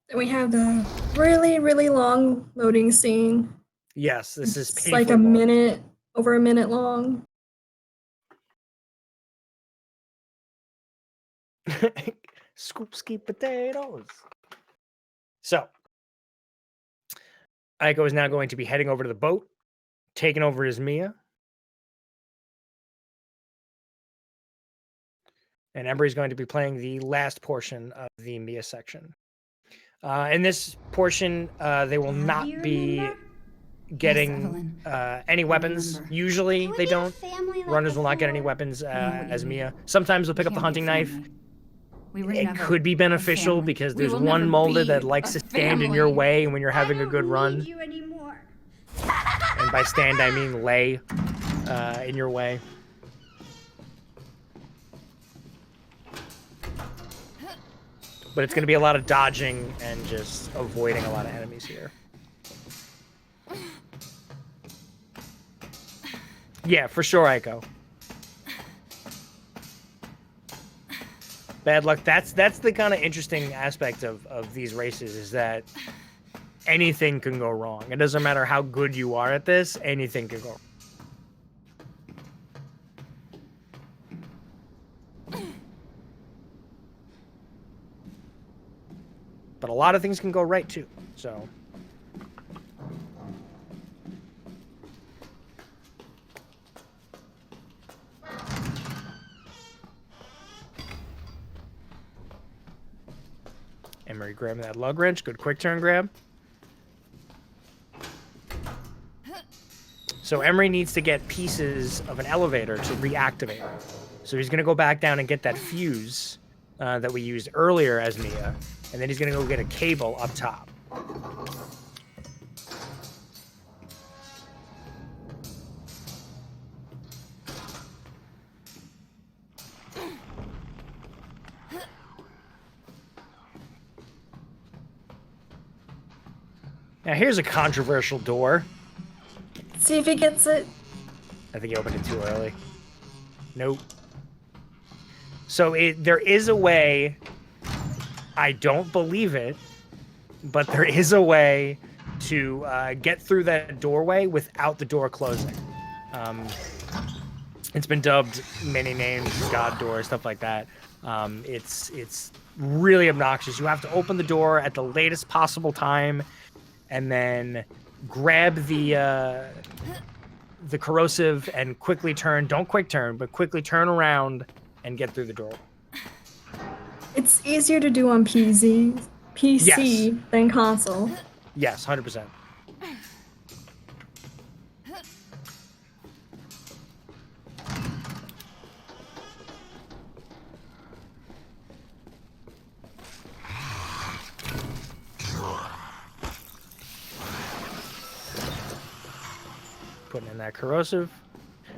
Then we have the really, really long loading scene. Yes, this is It's painful. like a minute, over a minute long. Scoop ski potatoes. So, Aiko is now going to be heading over to the boat, taking over as Mia. And Emery's going to be playing the last portion of the Mia section. In this portion, they will not be getting any weapons. Usually they don't. Runners will not get any weapons as Mia. Sometimes they'll pick up the hunting knife. It could be beneficial because there's one molded that likes to stand in your way when you're having a good run. And by stand, I mean lay in your way. But it's going to be a lot of dodging and just avoiding a lot of enemies here. Yeah, for sure, Aiko. Bad luck. That's the kind of interesting aspect of these races, is that anything can go wrong. It doesn't matter how good you are at this, anything can go wrong. But a lot of things can go right too, so. Emery grabbing that lug wrench. Good quick turn grab. So Emery needs to get pieces of an elevator to reactivate it. So he's going to go back down and get that fuse that we used earlier as Mia. And then he's going to go get a cable up top. Now here's a controversial door. See if he gets it. I think he opened it too early. Nope. So there is a way, I don't believe it, but there is a way to get through that doorway without the door closing. It's been dubbed many names, God door, stuff like that. It's really obnoxious. You have to open the door at the latest possible time and then grab the corrosive and quickly turn. Don't quick turn, but quickly turn around and get through the door. It's easier to do on PC Yes. than console. Yes, 100%. Putting in that corrosive.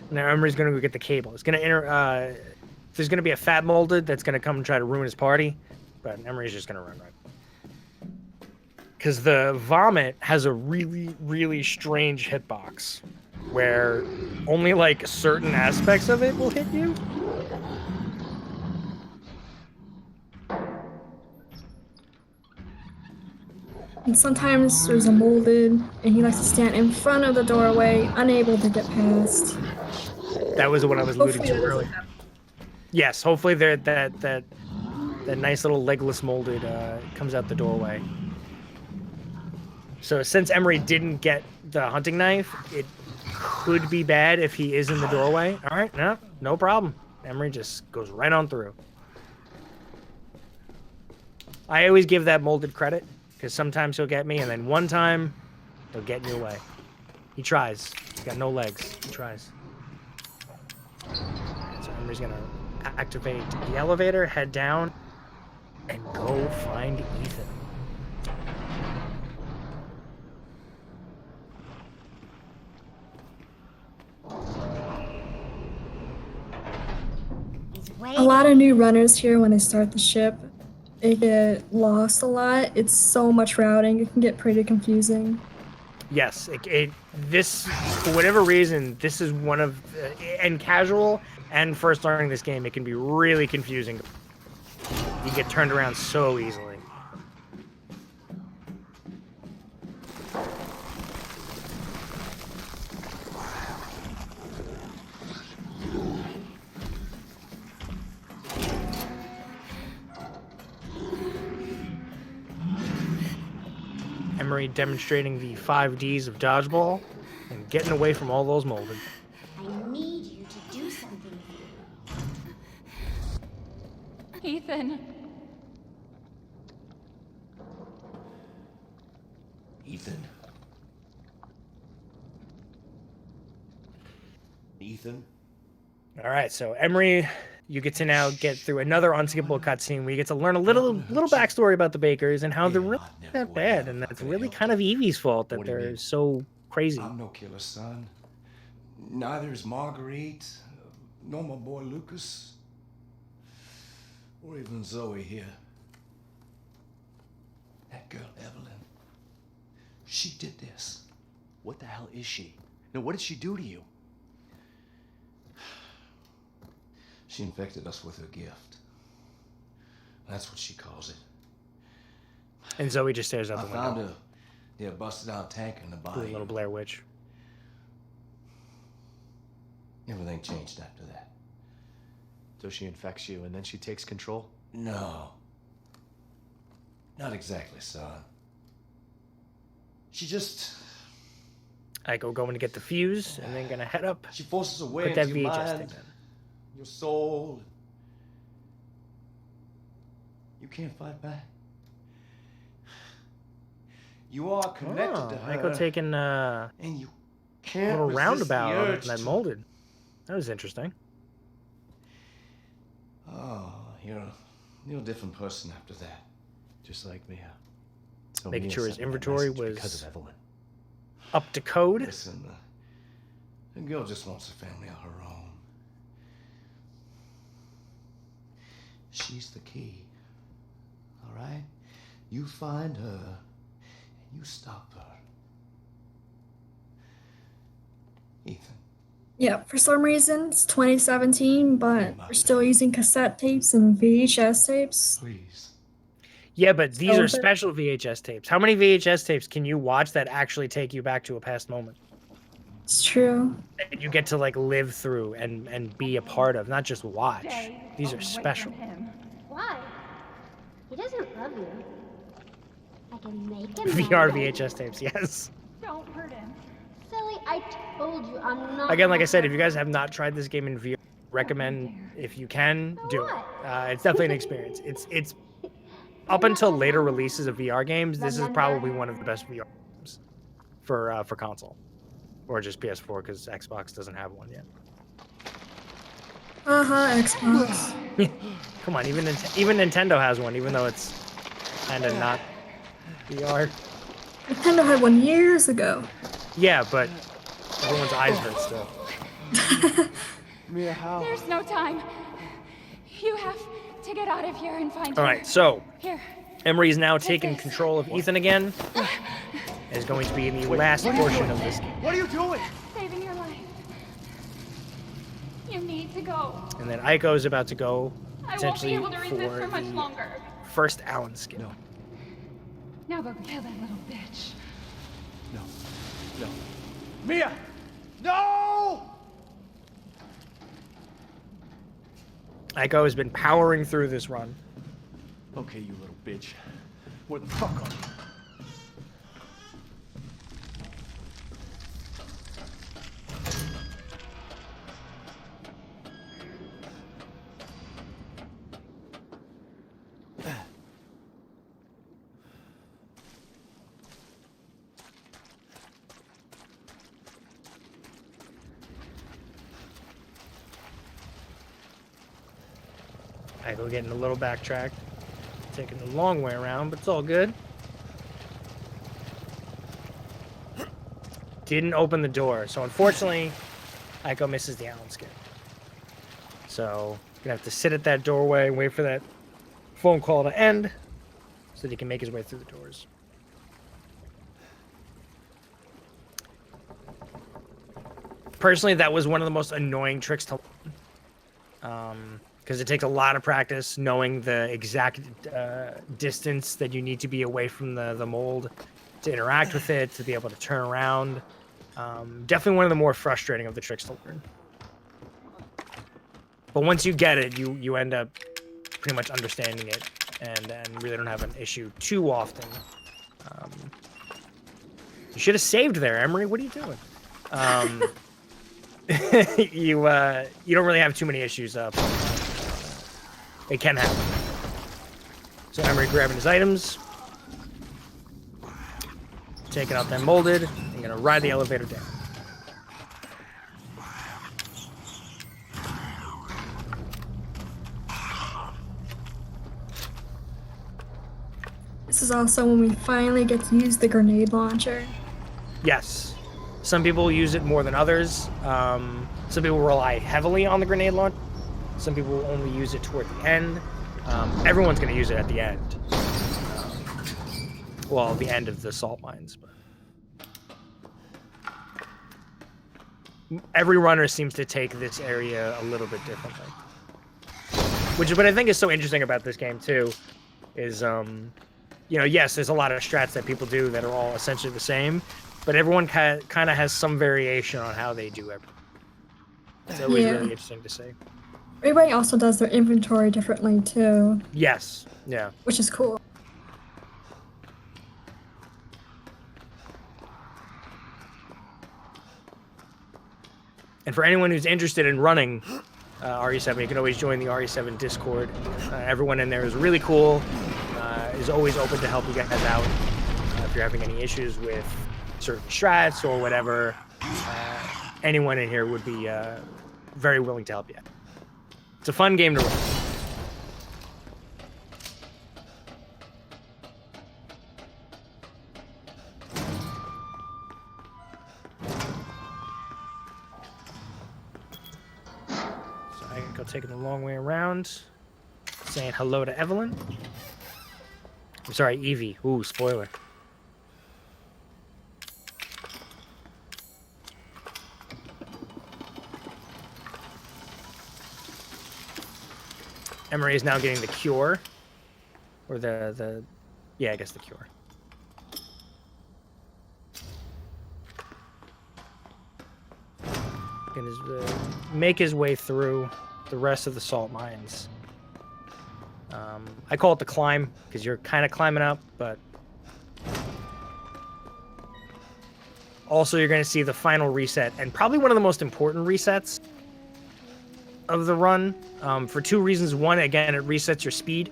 Now Emery's gonna go get the cable. It's gonna enter. There's gonna be a fat molded that's gonna come and try to ruin his party, but Emery's just gonna run right. Because the vomit has a really, really strange hitbox, where only like certain aspects of it will hit you. And sometimes there's a molded, and he likes to stand in front of the doorway, unable to get past. That was what I was alluding Hopefully to that doesn't earlier. happen. Yes, hopefully that nice little legless molded comes out the doorway. So since Emery didn't get the hunting knife, it could be bad if he is in the doorway. All right, no problem. Emery just goes right on through. I always give that molded credit, because sometimes he'll get me, and then one time he'll get in your way. He tries. He's got no legs. He tries. So Emery's gonna activate the elevator, head down, and go find Ethan. A lot of new runners here when they start the ship. They get lost a lot. It's so much routing. It can get pretty confusing. Yes, this, for whatever reason, this is one of, and casual and first learning this game, it can be really confusing. You get turned around so easily. Emery demonstrating the 5 Ds of dodgeball and getting away from all those molded. I need you to do something. Ethan. Ethan. Ethan. All right, so Emery, you get to now get through another unskippable cutscene where you get to learn a little backstory about the Bakers and how they're really not that bad, and that's really kind of Evie's fault that they're so crazy. I'm no killer, son. Neither is Marguerite, nor my boy Lucas, or even Zoe here. That girl, Evelyn, she did this. What the hell is she? Now, what did she do to you? She infected us with her gift. That's what she calls it. And Zoe just stares out I the found window. a busted out tank in the Doing bayou. a little Blair Witch. Everything changed after that. So she infects you and then she takes control? No. Not exactly, son. She just... Aiko going to get the fuse and then gonna head up. She forces her way Put that into your VHS mind, tape in. your soul. You can't fight back. You are connected to her. Aiko taking and you a can't little resist roundabout the on urge that to... molded. That was interesting. Oh, you're a different person after that. Just like Mia. So Making Mia sure his sent me that inventory message because was of Evelyn. up to code. Listen, the girl just wants a family of her own. She's the key. All right? You find her and you stop her. Ethan. Yeah, for some reason, it's 2017, but we're still using cassette tapes and VHS tapes. Please. Yeah, but these So are special VHS tapes. How many VHS tapes can you watch that actually take you back to a past moment? It's true. That you get to like live through and be a part of, not just watch. These are special. Why? He doesn't love you. I can make him. VR love you. VHS tapes, yes. Don't hurt him. Silly, I told you I'm not. Again, like I said, if you guys have not tried this game in VR, recommend if you can do it. It's definitely an experience. It's up until later releases of VR games, this is probably one of the best VR games for console, or just PS4 because Xbox doesn't have one yet. Xbox. Come on, even Nintendo has one, even though it's kind of not VR. Nintendo had one years ago. Yeah, but everyone's eyes hurt still. Mia, how? There's no time. You have to get out of here and find All her. right, so Here. Emery's now taking control of Ethan again. Is going to be in the last portion of this game. What are you doing? Saving your life. You need to go. And then Aiko is about to go I won't be potentially able to resist for much the longer. first Alan skin. No. Now go kill that little bitch. No. No. Mia! No! Aiko has been powering through this run. Okay, you little bitch. Where the fuck are you? Aiko getting a little backtracked. Taking the long way around, but it's all good. Didn't open the door, so unfortunately, Aiko misses the Allen skip. So, gonna have to sit at that doorway and wait for that phone call to end so that he can make his way through the doors. Personally, that was one of the most annoying tricks to learn. Because it takes a lot of practice knowing the exact distance that you need to be away from the mold to interact with it, to be able to turn around. Definitely one of the more frustrating of the tricks to learn. But once you get it, you end up pretty much understanding it and really don't have an issue too often. You should have saved there, Emery. What are you doing? You don't really have too many issues up. It can happen. So Emery grabbing his items, taking out that molded, and gonna ride the elevator down. This is also when we finally get to use the grenade launcher. Yes. Some people use it more than others. Some people rely heavily on the grenade launcher. Some people will only use it toward the end. Everyone's going to use it at the end. Well, the end of the salt mines. But every runner seems to take this area a little bit differently. Which is what I think is so interesting about this game, too, is, you know, yes, there's a lot of strats that people do that are all essentially the same, but everyone kind of has some variation on how they do everything. It's always really interesting to see. Everybody also does their inventory differently, too. Yes, yeah. Which is cool. And for anyone who's interested in running RE7, you can always join the RE7 Discord. Everyone in there is really cool, is always open to help you guys out. If you're having any issues with certain strats or whatever, anyone in here would be very willing to help you out. It's a fun game to run. So I can go taking the long way around, saying hello to Evelyn. I'm sorry, Evie. Ooh, spoiler. Emery is now getting the cure. Or yeah, I guess the cure. Gonna make his way through the rest of the salt mines. I call it the climb, because you're kind of climbing up, but... Also, you're going to see the final reset, and probably one of the most important resets of the run, for two reasons. One, again, it resets your speed,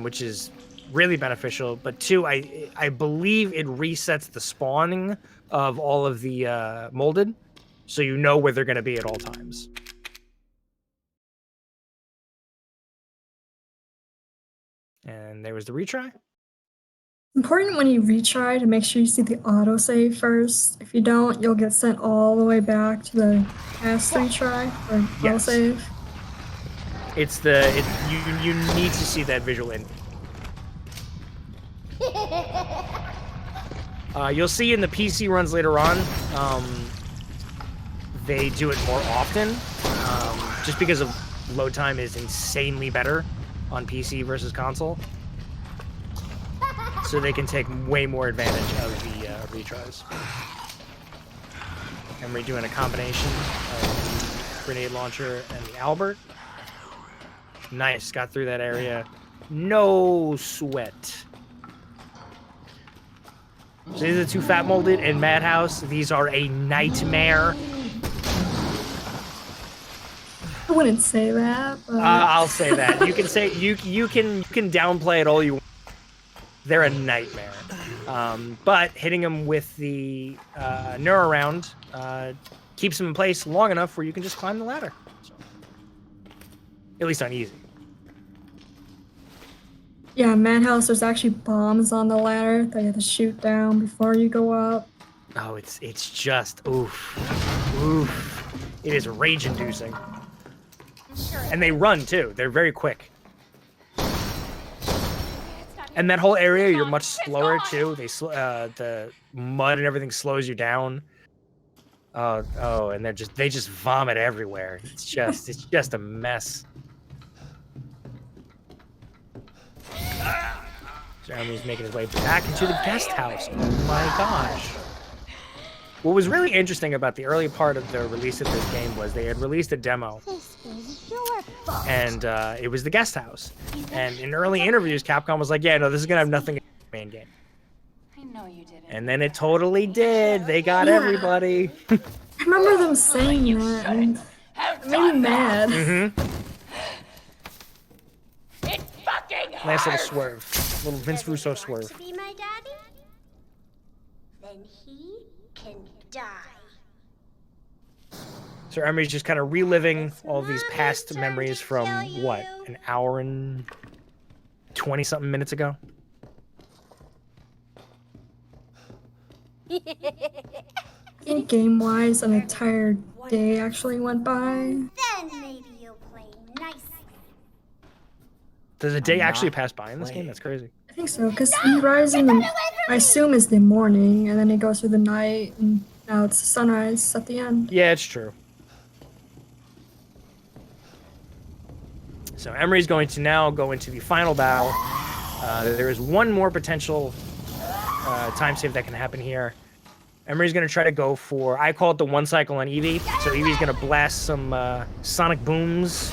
which is really beneficial, but two, I believe it resets the spawning of all of the molded, so you know where they're going to be at all times. And there was the retry. Important when you retry to make sure you see the autosave first. If you don't, you'll get sent all the way back to the past retry or autosave. It's you need to see that visual in. You'll see in the PC runs later on, they do it more often, just because of load time is insanely better on PC versus console. So they can take way more advantage of the retries. And we're doing a combination of the grenade launcher and the Albert. Nice, got through that area. No sweat. So these are the two Fat Molded and Madhouse. These are a nightmare. I wouldn't say that. But... I'll say that. You can say you can downplay it all you want. They're a nightmare. But hitting them with the Neuro Round keeps them in place long enough where you can just climb the ladder. So, at least on easy. Yeah, Madhouse, there's actually bombs on the ladder that you have to shoot down before you go up. Oh, it's just oof. It is rage-inducing. And they run too. They're very quick. And that whole area, you're much slower too. The mud and everything slows you down. Oh, and they just vomit everywhere. It's just a mess. Jeremy's making his way back into the guest house. Oh my gosh. What was really interesting about the early part of the release of this game was they had released a demo. This is your fault. And it was the guest house. And in early interviews, Capcom was like, yeah, no, this is going to have nothing to do with the main game. I know you didn't. And then it totally did. They got Yeah. everybody. I remember them saying that, and it made me mad. It fucking hurts. Nice little swerve. Little Vince Russo swerve. To be my daddy? Then he can die. So Emery's just kind of reliving all these past memories from, what, an hour and 20-something minutes ago? I think game-wise, an entire day actually went by. Then maybe you'll play nicely. Does a day actually pass by in this game? That's crazy. I think so, because you rise in the, I assume is the morning, and then it goes through the night, and now it's sunrise at the end. Yeah, it's true. So Emery's going to now go into the final battle. There is one more potential time save that can happen here. Emery's going to try to go for, I call it the one cycle on Eevee. So Eevee's going to blast some sonic booms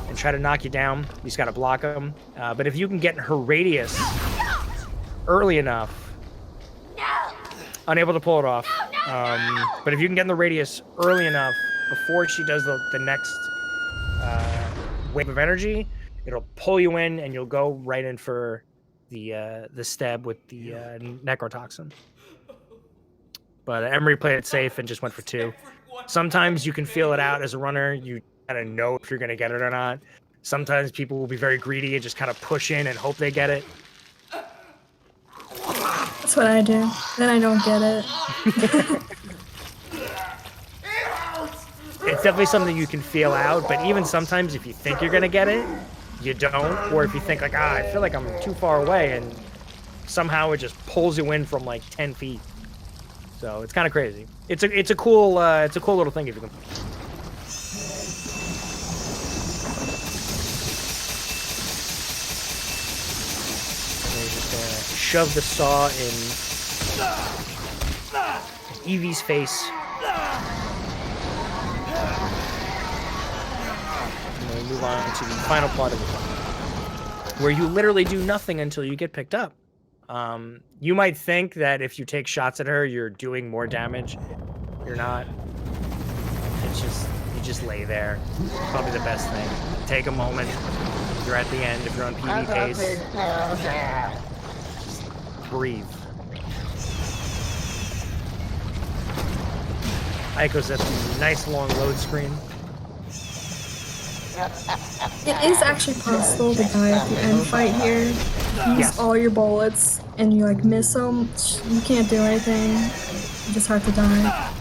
and try to knock you down. You just got to block them. But if you can get her radius early enough, unable to pull it off. But if you can get in the radius early enough before she does the next wave of energy, it'll pull you in and you'll go right in for the stab with the necrotoxin. But Emery played it safe and just went for 2. Sometimes you can feel it out as a runner. You kind of know if you're going to get it or not. Sometimes people will be very greedy and just kind of push in and hope they get it. That's what I do. Then I don't get it. It's definitely something you can feel out, but even sometimes if you think you're going to get it, you don't. Or if you think like, I feel like I'm too far away, and somehow it just pulls you in from like 10 feet. So it's kind of crazy. It's a cool little thing if you can. You're just gonna shove the saw in Eevee's face. And then we move on to the final part of the game, where you literally do nothing until you get picked up. You might think that if you take shots at her, you're doing more damage. You're not. It's just, you just lay there. Probably the best thing. Take a moment. You're at the end if you're on PB pace. Just breathe. Aiko's at the nice long load screen. It is actually possible to die at the end fight here. You use all your bullets and you like miss them. You can't do anything. You just have to die.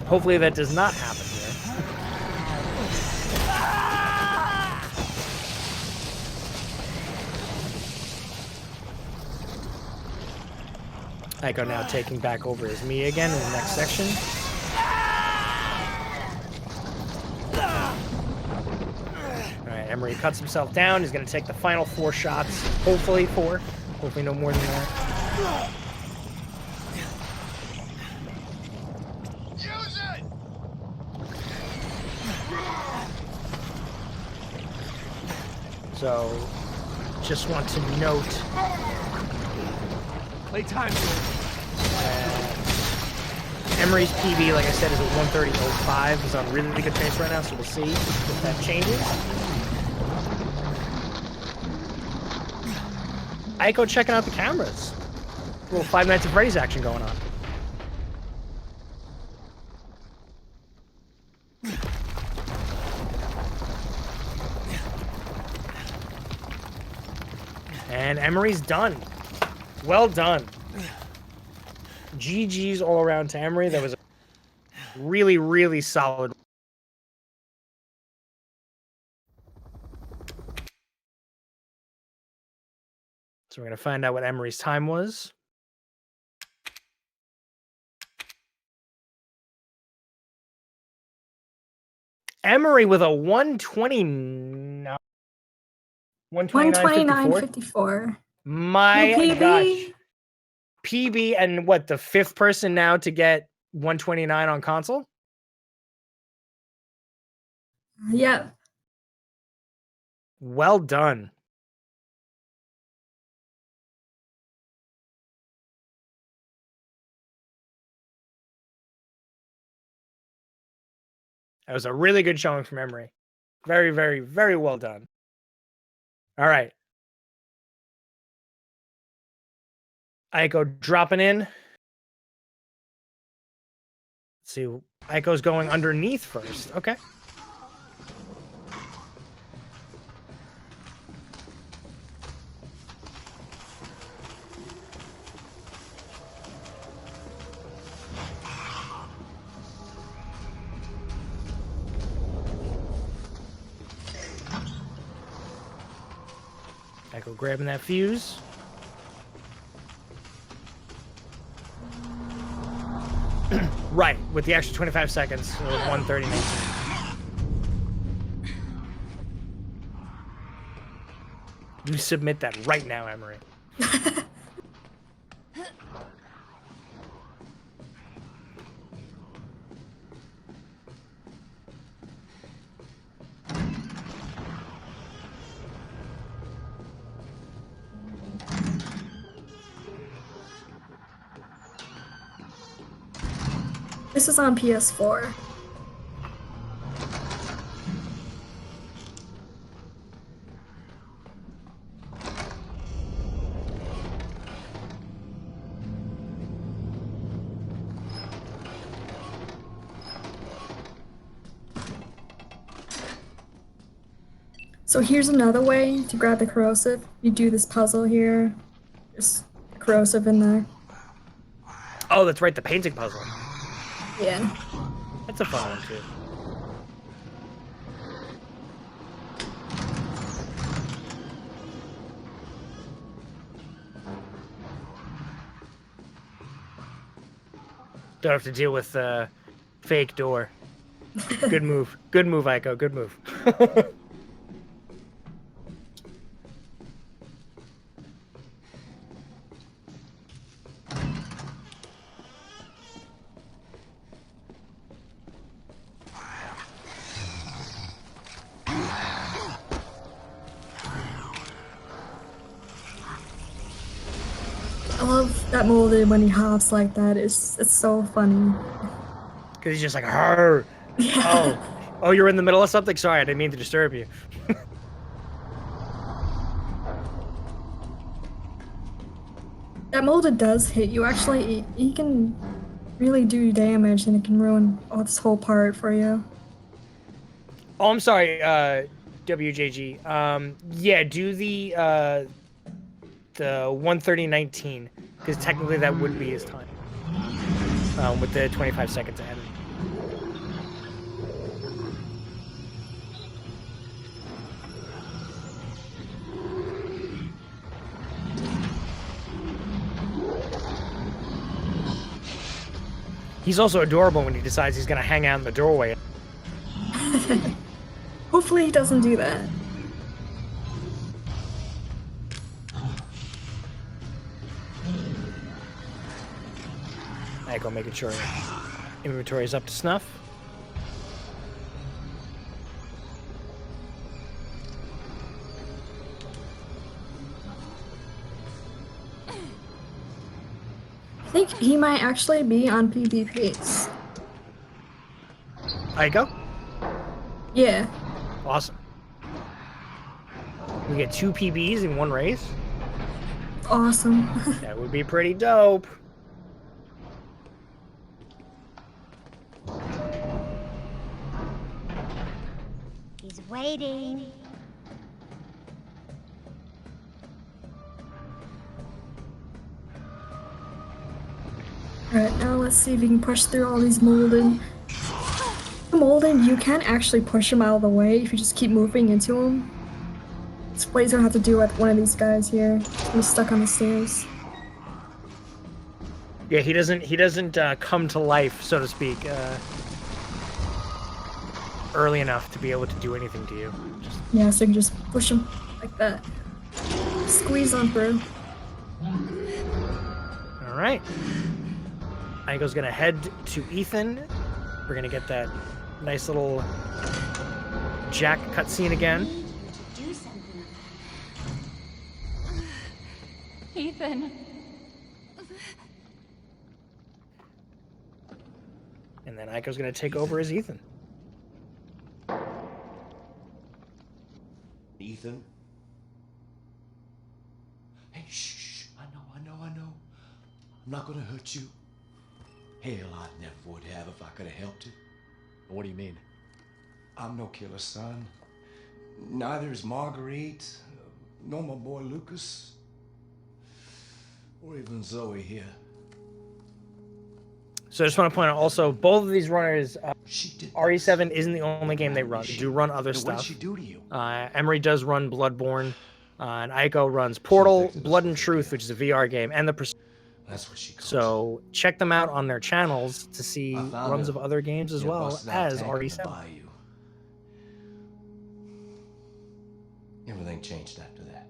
Hopefully that does not happen here. Aiko now taking back over as me again in the next section. Alright, Emery cuts himself down. He's going to take the final 4 shots. Hopefully 4. Hopefully no more than that. Use it! So, just want to note... Playtime. Emery's PB, like I said, is at 130.05. He's on really good pace right now, so we'll see if that changes. Aiko checking out the cameras. A little Five Nights at Freddy's action going on. And Emery's done. Well done. GG's all around to Emery. That was a really, really solid. So we're going to find out what Emery's time was. Emery with a 129. 129.54. My PB? gosh. PB and what, the fifth person now to get 129 on console? Yeah. Well done. That was a really good showing from Emery. Very, very, very well done. All right. Aiko dropping in. Let's see. Aiko's going underneath first. Okay. Aiko grabbing that fuse. Right, with the extra 25 seconds, 1:30:19. You submit that right now, Emery. This is on PS4. So here's another way to grab the corrosive. You do this puzzle here. There's corrosive in there. Oh, that's right, the painting puzzle. Yeah. That's a fun one, too. Don't have to deal with the fake door. Good move. Good move, Aiko. Good move. I love that molded when he hops like that. It's so funny. Because he's just like, "Arr." Yeah. Oh, you're in the middle of something? Sorry, I didn't mean to disturb you. That molded does hit you. Actually, he can really do damage, and it can ruin this whole part for you. Oh, I'm sorry, WJG. Yeah, do the 1:30:19, because technically that would be his time. With the 25 seconds ahead. He's also adorable when he decides he's going to hang out in the doorway. Hopefully he doesn't do that. Aiko making sure inventory is up to snuff. I think he might actually be on PB pace. Aiko? Yeah. Awesome. We get 2 PBs in one race? Awesome. That would be pretty dope. He's waiting. Alright, now let's see if we can push through all these molded. The molded, you can actually push them out of the way if you just keep moving into them. It's what he's gonna have to do with one of these guys here. He's stuck on the stairs. Yeah, he doesn't come to life, so to speak, early enough to be able to do anything to you. Yeah, so you can just push him like that. Squeeze on through. All right. Aiko's gonna head to Ethan. We're gonna get that nice little Jack cutscene again. Do something. Ethan. And then Aiko's gonna take over as Ethan. Ethan? Hey, shh. I know. I'm not gonna hurt you. Hell, I never would have if I could have helped it. What do you mean? I'm no killer, son. Neither is Marguerite, nor my boy Lucas, or even Zoe here. So I just want to point out also, both of these runners, RE7 isn't the only game they run. They do run other What stuff. did she do to you? Emery does run Bloodborne, and Aiko runs Portal, Blood and Truth, which is a VR game, and the That's what she calls So check them out on their channels to see runs of other games as well as RE7. Everything changed after that.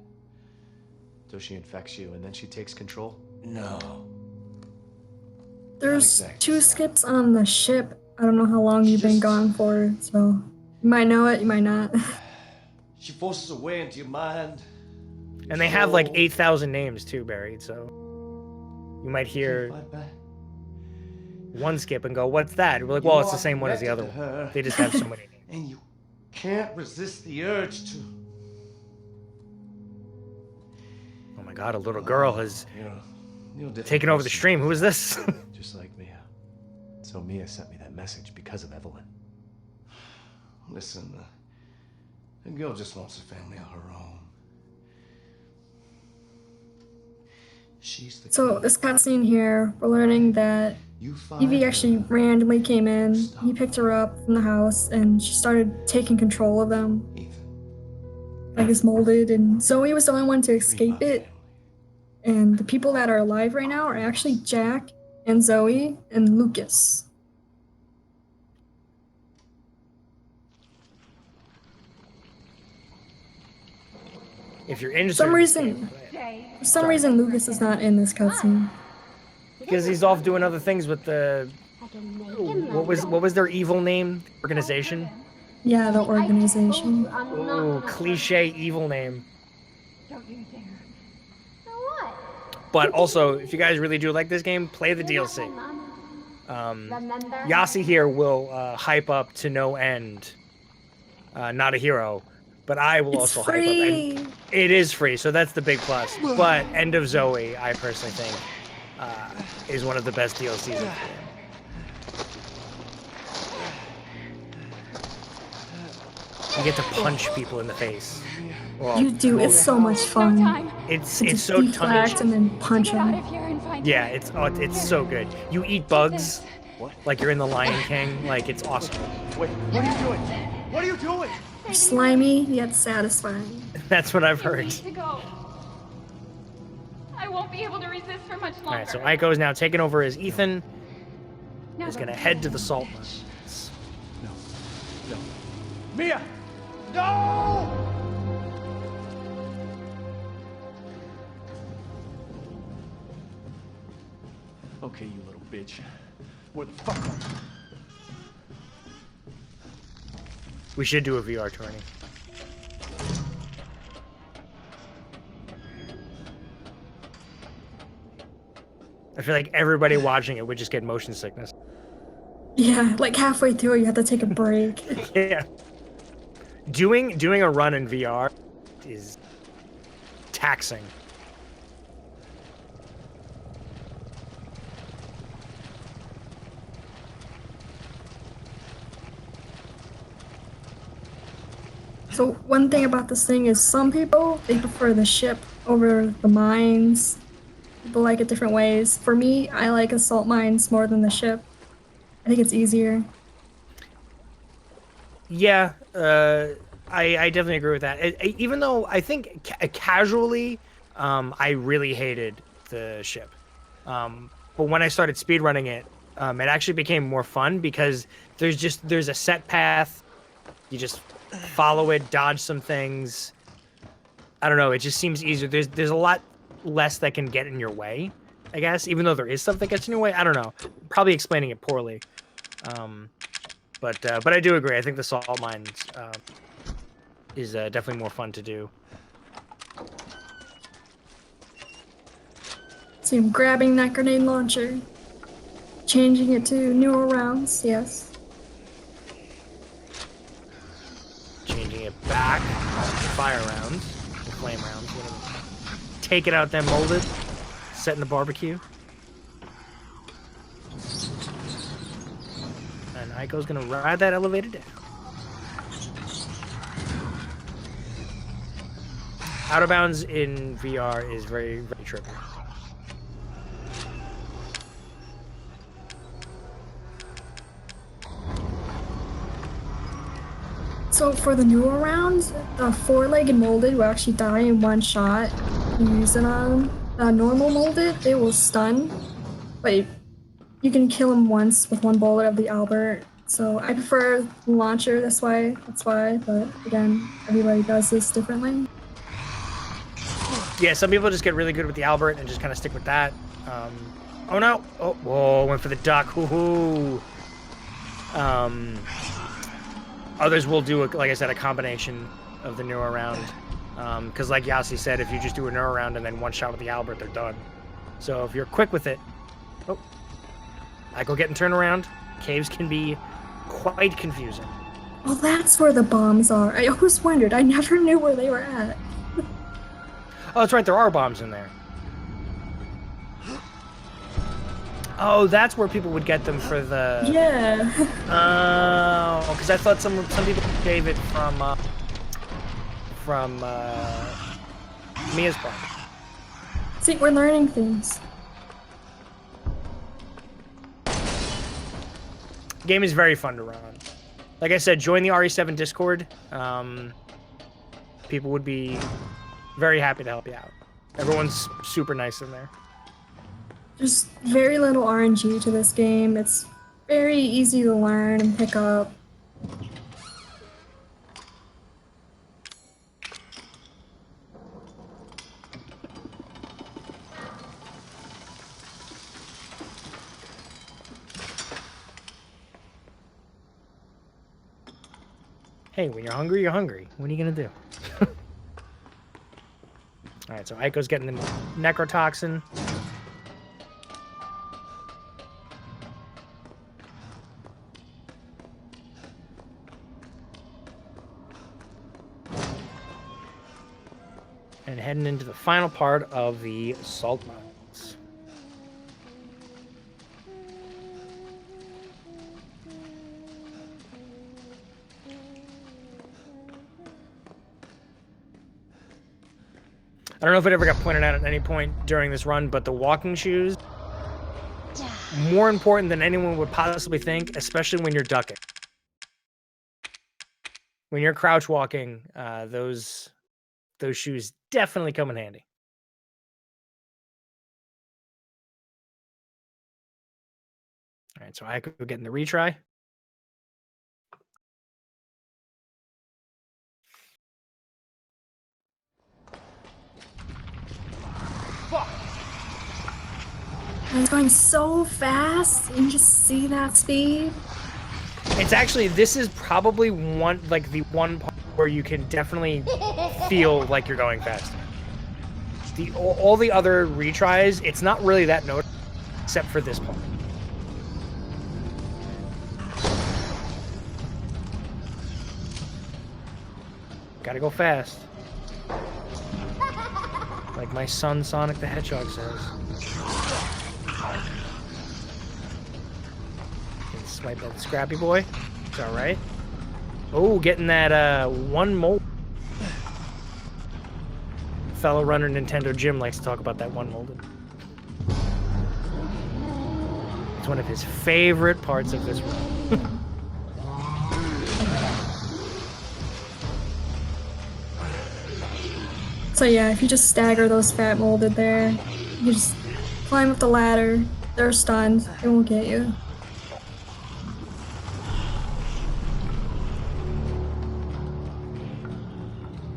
So she infects you and then she takes control? No. There's two skips on the ship. I don't know how long you've been gone for, so you might know it, you might not. She forces her way into your mind. And they have like 8,000 names too buried, so you might hear one skip and go, "What's that?" We're like, "Well, it's the same one as the other one. They just have so many names." And you can't resist the urge to. Oh my God, a little girl has You're taken over the stream. Who is this? Just like Mia. So Mia sent me that message because of Evelyn. Listen, the girl just wants a family of her own. She's the So this cutscene here, we're learning that Evie actually randomly came in, he picked her up from the house, and she started taking control of them. Like it's molded, and Zoe was the only one to escape it. And the people that are alive right now are actually Jack and Zoe and Lucas. If you're interested, For some reason, Lucas is not in this cutscene. because he's off doing other things with the what was their evil name organization? Yeah, the organization. Ooh, cliche evil name. Don't you dare. So what? But also, if you guys really do like this game, play the DLC. Yasi here will hype up to no end. Not a hero, but I will also hype up. And it is free, so that's the big plus. But End of Zoe, I personally think, is one of the best DLCs of the game. You get to punch people in the face. Well, You do, it's so much fun. It's To so deflect and then punch them. Yeah, it's so good. You eat bugs, like you're in the Lion King. Like it's awesome. Wait, what are you doing? What are you doing? They're slimy yet satisfying. That's what I've heard. To go. I won't be able to resist for much longer. All right, so Aiko is now taking over as Ethan. Is gonna head to the salt mines. No. Mia! No! Okay, you little bitch. Where the fuck are you? We should do a VR tourney. I feel like everybody watching it would just get motion sickness. Yeah, like halfway through you have to take a break. Yeah. Doing a run in VR is taxing. So one thing about this thing is some people, they prefer the ship over the mines. people like it different ways. For me, I like assault mines more than the ship. I think it's easier. Yeah, I definitely agree with that. Even though I think casually, I really hated the ship. But when I started speedrunning it, it actually became more fun because there's a set path. You just follow it, dodge some things. I don't know. It just seems easier. There's a lot less that can get in your way, I guess. Even though there is stuff that gets in your way, I don't know. Probably explaining it poorly. But I do agree. I think the salt mines is definitely more fun to do. So I'm grabbing that grenade launcher, changing it to newer rounds. Yes. Changing it back to fire rounds, or flame rounds, whatever. Take it out, then mold it. Set in the barbecue. And Aiko's gonna ride that elevator down. Out of Bounds in VR is very, very trippy. So for the newer rounds, the four-legged molded will actually die in one shot. You use it on the normal molded, they will stun, but you can kill them once with one bullet of the Albert. So I prefer the launcher, that's why, but again, everybody does this differently. Yeah, some people just get really good with the Albert and just kind of stick with that. Oh no! Oh, whoa, went for the duck. Hoo-hoo. Others will do, like I said, a combination of the newer round. Because like Yasi said, if you just do a newer round and then one shot with the Albert, they're done. So if you're quick with it... Oh. Aiko getting turned around. Caves can be quite confusing. Well, that's where the bombs are. I always wondered. I never knew where they were at. Oh, that's right. There are bombs in there. Oh, that's where people would get them for the... Yeah. Oh, because I thought some people gave it from Mia's part. See, we're learning things. The game is very fun to run. Like I said, join the RE7 Discord. People would be very happy to help you out. Everyone's super nice in there. There's very little RNG to this game. It's very easy to learn and pick up. Hey, when you're hungry, you're hungry. What are you gonna do? Alright, so Aiko's getting the necrotoxin. And heading into the final part of the salt mines. I don't know if it ever got pointed out at any point during this run, but the walking shoes, more important than anyone would possibly think, especially when you're ducking. When you're crouch walking, those shoes definitely come in handy. All right, so I could get in the retry. It's going so fast. You can just see that speed. It's actually, this is probably the one part where you can definitely feel like you're going faster. All the other retries, it's not really that noticeable, except for this part. Gotta go fast. Like my son Sonic the Hedgehog says. Can swipe that Scrappy Boy. It's alright. Oh, getting that one mold. Fellow runner Nintendo Jim likes to talk about that one molded. It's one of his favorite parts of this room. So yeah, if you just stagger those fat molded there, you just climb up the ladder, they're stunned, they won't get you.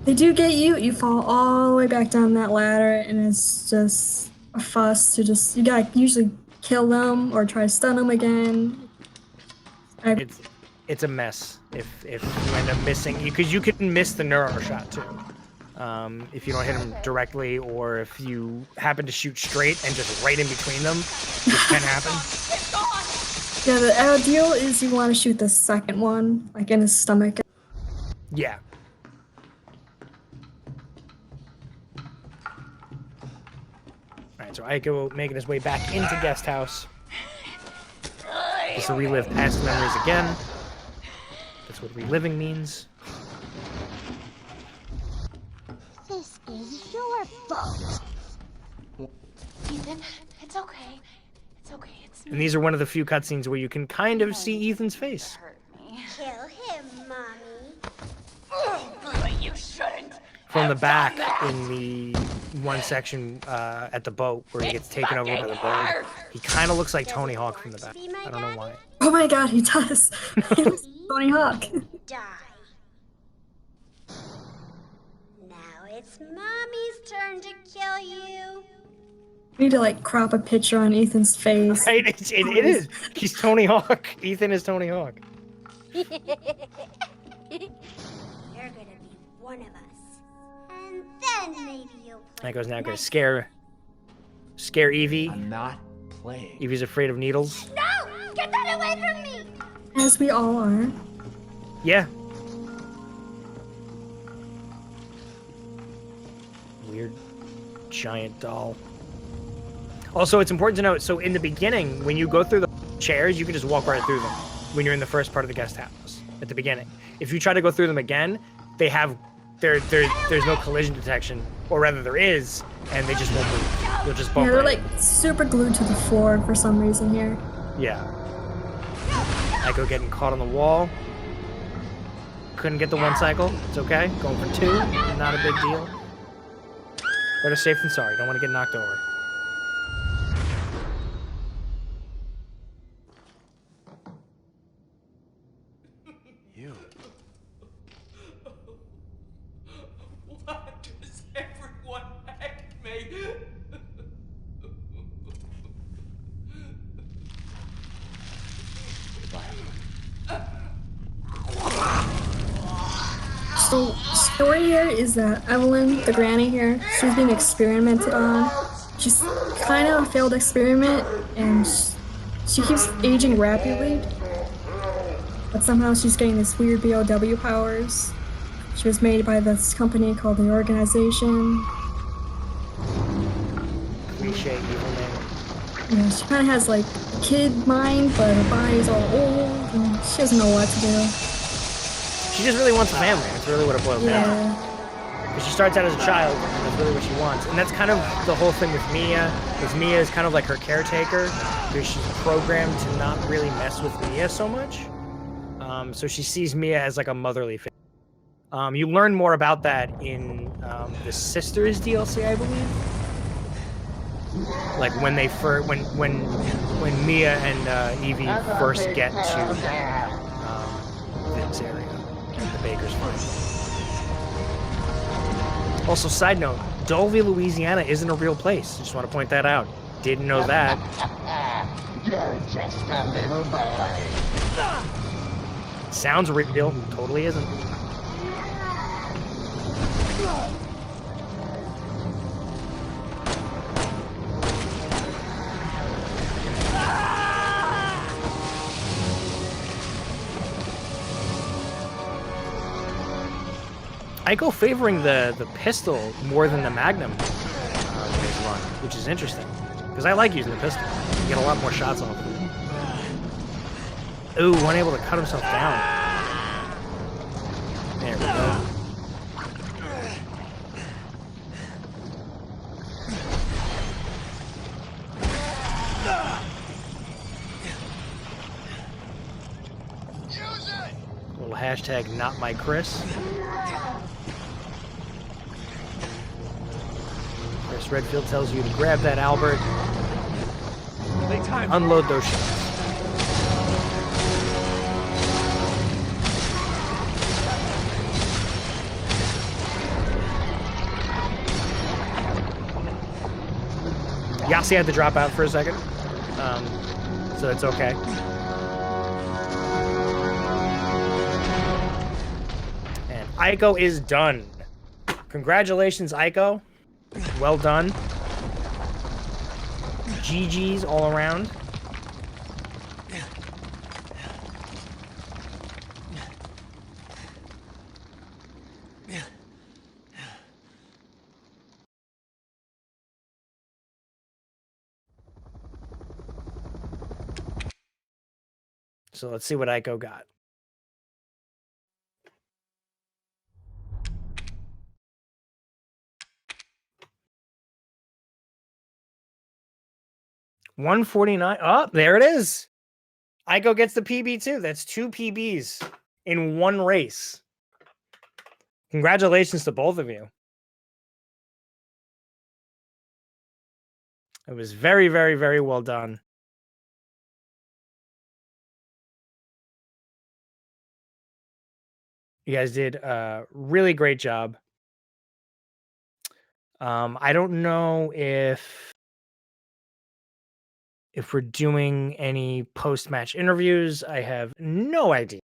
They do get you, you fall all the way back down that ladder, and it's just a fuss to just, you gotta usually kill them or try to stun them again. It's a mess if you end up missing, because you can miss the neuro shot too. If you don't hit them directly, or if you happen to shoot straight and just right in between them, which can happen. Yeah, the ideal is you want to shoot the second one, like in his stomach. Yeah. Alright, so Aiko making his way back into guest house. Just to relive past memories again. That's what reliving means. This is your fault. Ethan, it's okay. It's okay. It's me. And these are one of the few cutscenes where you can kind of see Ethan's face. Kill him, Mommy. But you shouldn't. From the back in the one section at the boat where he gets taken over by the bird, he kind of looks like Tony Hawk from the back. I don't know why. Oh my god, he does! He looks like Tony Hawk. Die. Now it's Mommy's turn to kill you. We need to like crop a picture on Ethan's face. Right, it is. He's Tony Hawk. Ethan is Tony Hawk. You're gonna be one of us. And then maybe you'll play. Aiko's now gonna scare Evie. I'm not playing. Evie's afraid of needles. No! Get that away from me! As we all are. Yeah. Weird giant doll. Also, it's important to note, so in the beginning, when you go through the chairs, you can just walk right through them when you're in the first part of the guest house at the beginning. If you try to go through them again, they have there's no collision detection, or rather there is, and they just won't move. They'll just bump. Yeah, they're right like super glued to the floor for some reason here. Yeah. Aiko getting caught on the wall. Couldn't get the one cycle. It's okay. Going for two. Not a big deal. Better safe than sorry. Don't want to get knocked over. You. Why does everyone hate me? So, story here is that Evelyn, the granny here, she's being experimented on. She's kind of a failed experiment, and she keeps aging rapidly. But somehow she's getting this weird BOW powers. She was made by this company called the Organization. Cliche evil name. Yeah, she kind of has like a kid mind, but her body's all old, and she doesn't know what to do. She just really wants a family. That's really what it boils down to. Because she starts out as a child, and that's really what she wants. And that's kind of the whole thing with Mia. Is Mia is kind of like her caretaker, because she's programmed to not really mess with Mia so much. So she sees Mia as like a motherly figure. You learn more about that in the Sisters DLC, I believe. Like when they when Mia and Evie first get to this area, the Baker's Farm. Also, side note, Dulvey, Louisiana isn't a real place. Just want to point that out. Didn't know that. You're just a little boy. Sounds real, totally isn't. Aiko favoring the pistol more than the Magnum in this run, which is interesting. Because I like using the pistol. You get a lot more shots off of it. Ooh, unable to cut himself down. There we go. little hashtag not my Chris. Chris Redfield tells you to grab that Albert. Unload those shots. Yasi had to drop out for a second, so it's okay. And Aiko is done. Congratulations, Aiko. Well done. GG's all around. So let's see what Aiko got. $149. Oh, there it is. Aiko gets the PB too. That's 2 PBs in one race. Congratulations to both of you. It was very, very, very well done. You guys did a really great job. I don't know if we're doing any post-match interviews. I have no idea.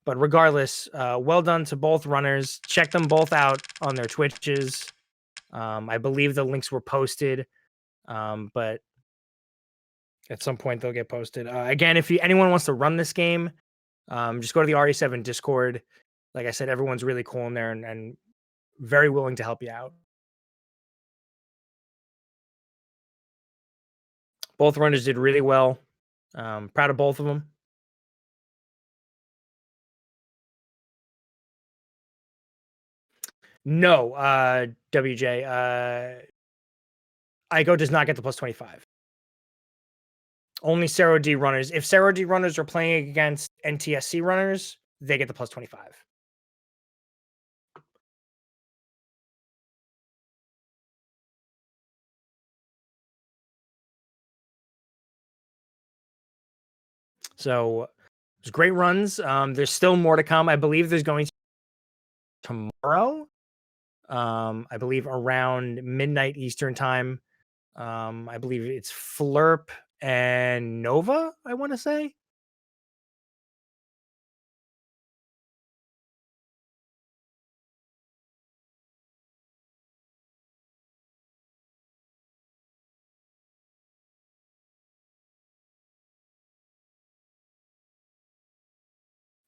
But regardless, well done to both runners. Check them both out on their Twitches. I believe the links were posted, but at some point they'll get posted. Again, if anyone wants to run this game, just go to the RE7 Discord. Like I said, everyone's really cool in there and very willing to help you out. Both runners did really well. Proud of both of them. No, WJ. Aiko does not get the plus 25. Only Zero D runners. If Zero D runners are playing against NTSC runners, they get the plus 25. So it was great runs. There's still more to come. I believe there's going to be tomorrow. I believe around midnight Eastern time. I believe it's Flurp and Nova, I want to say.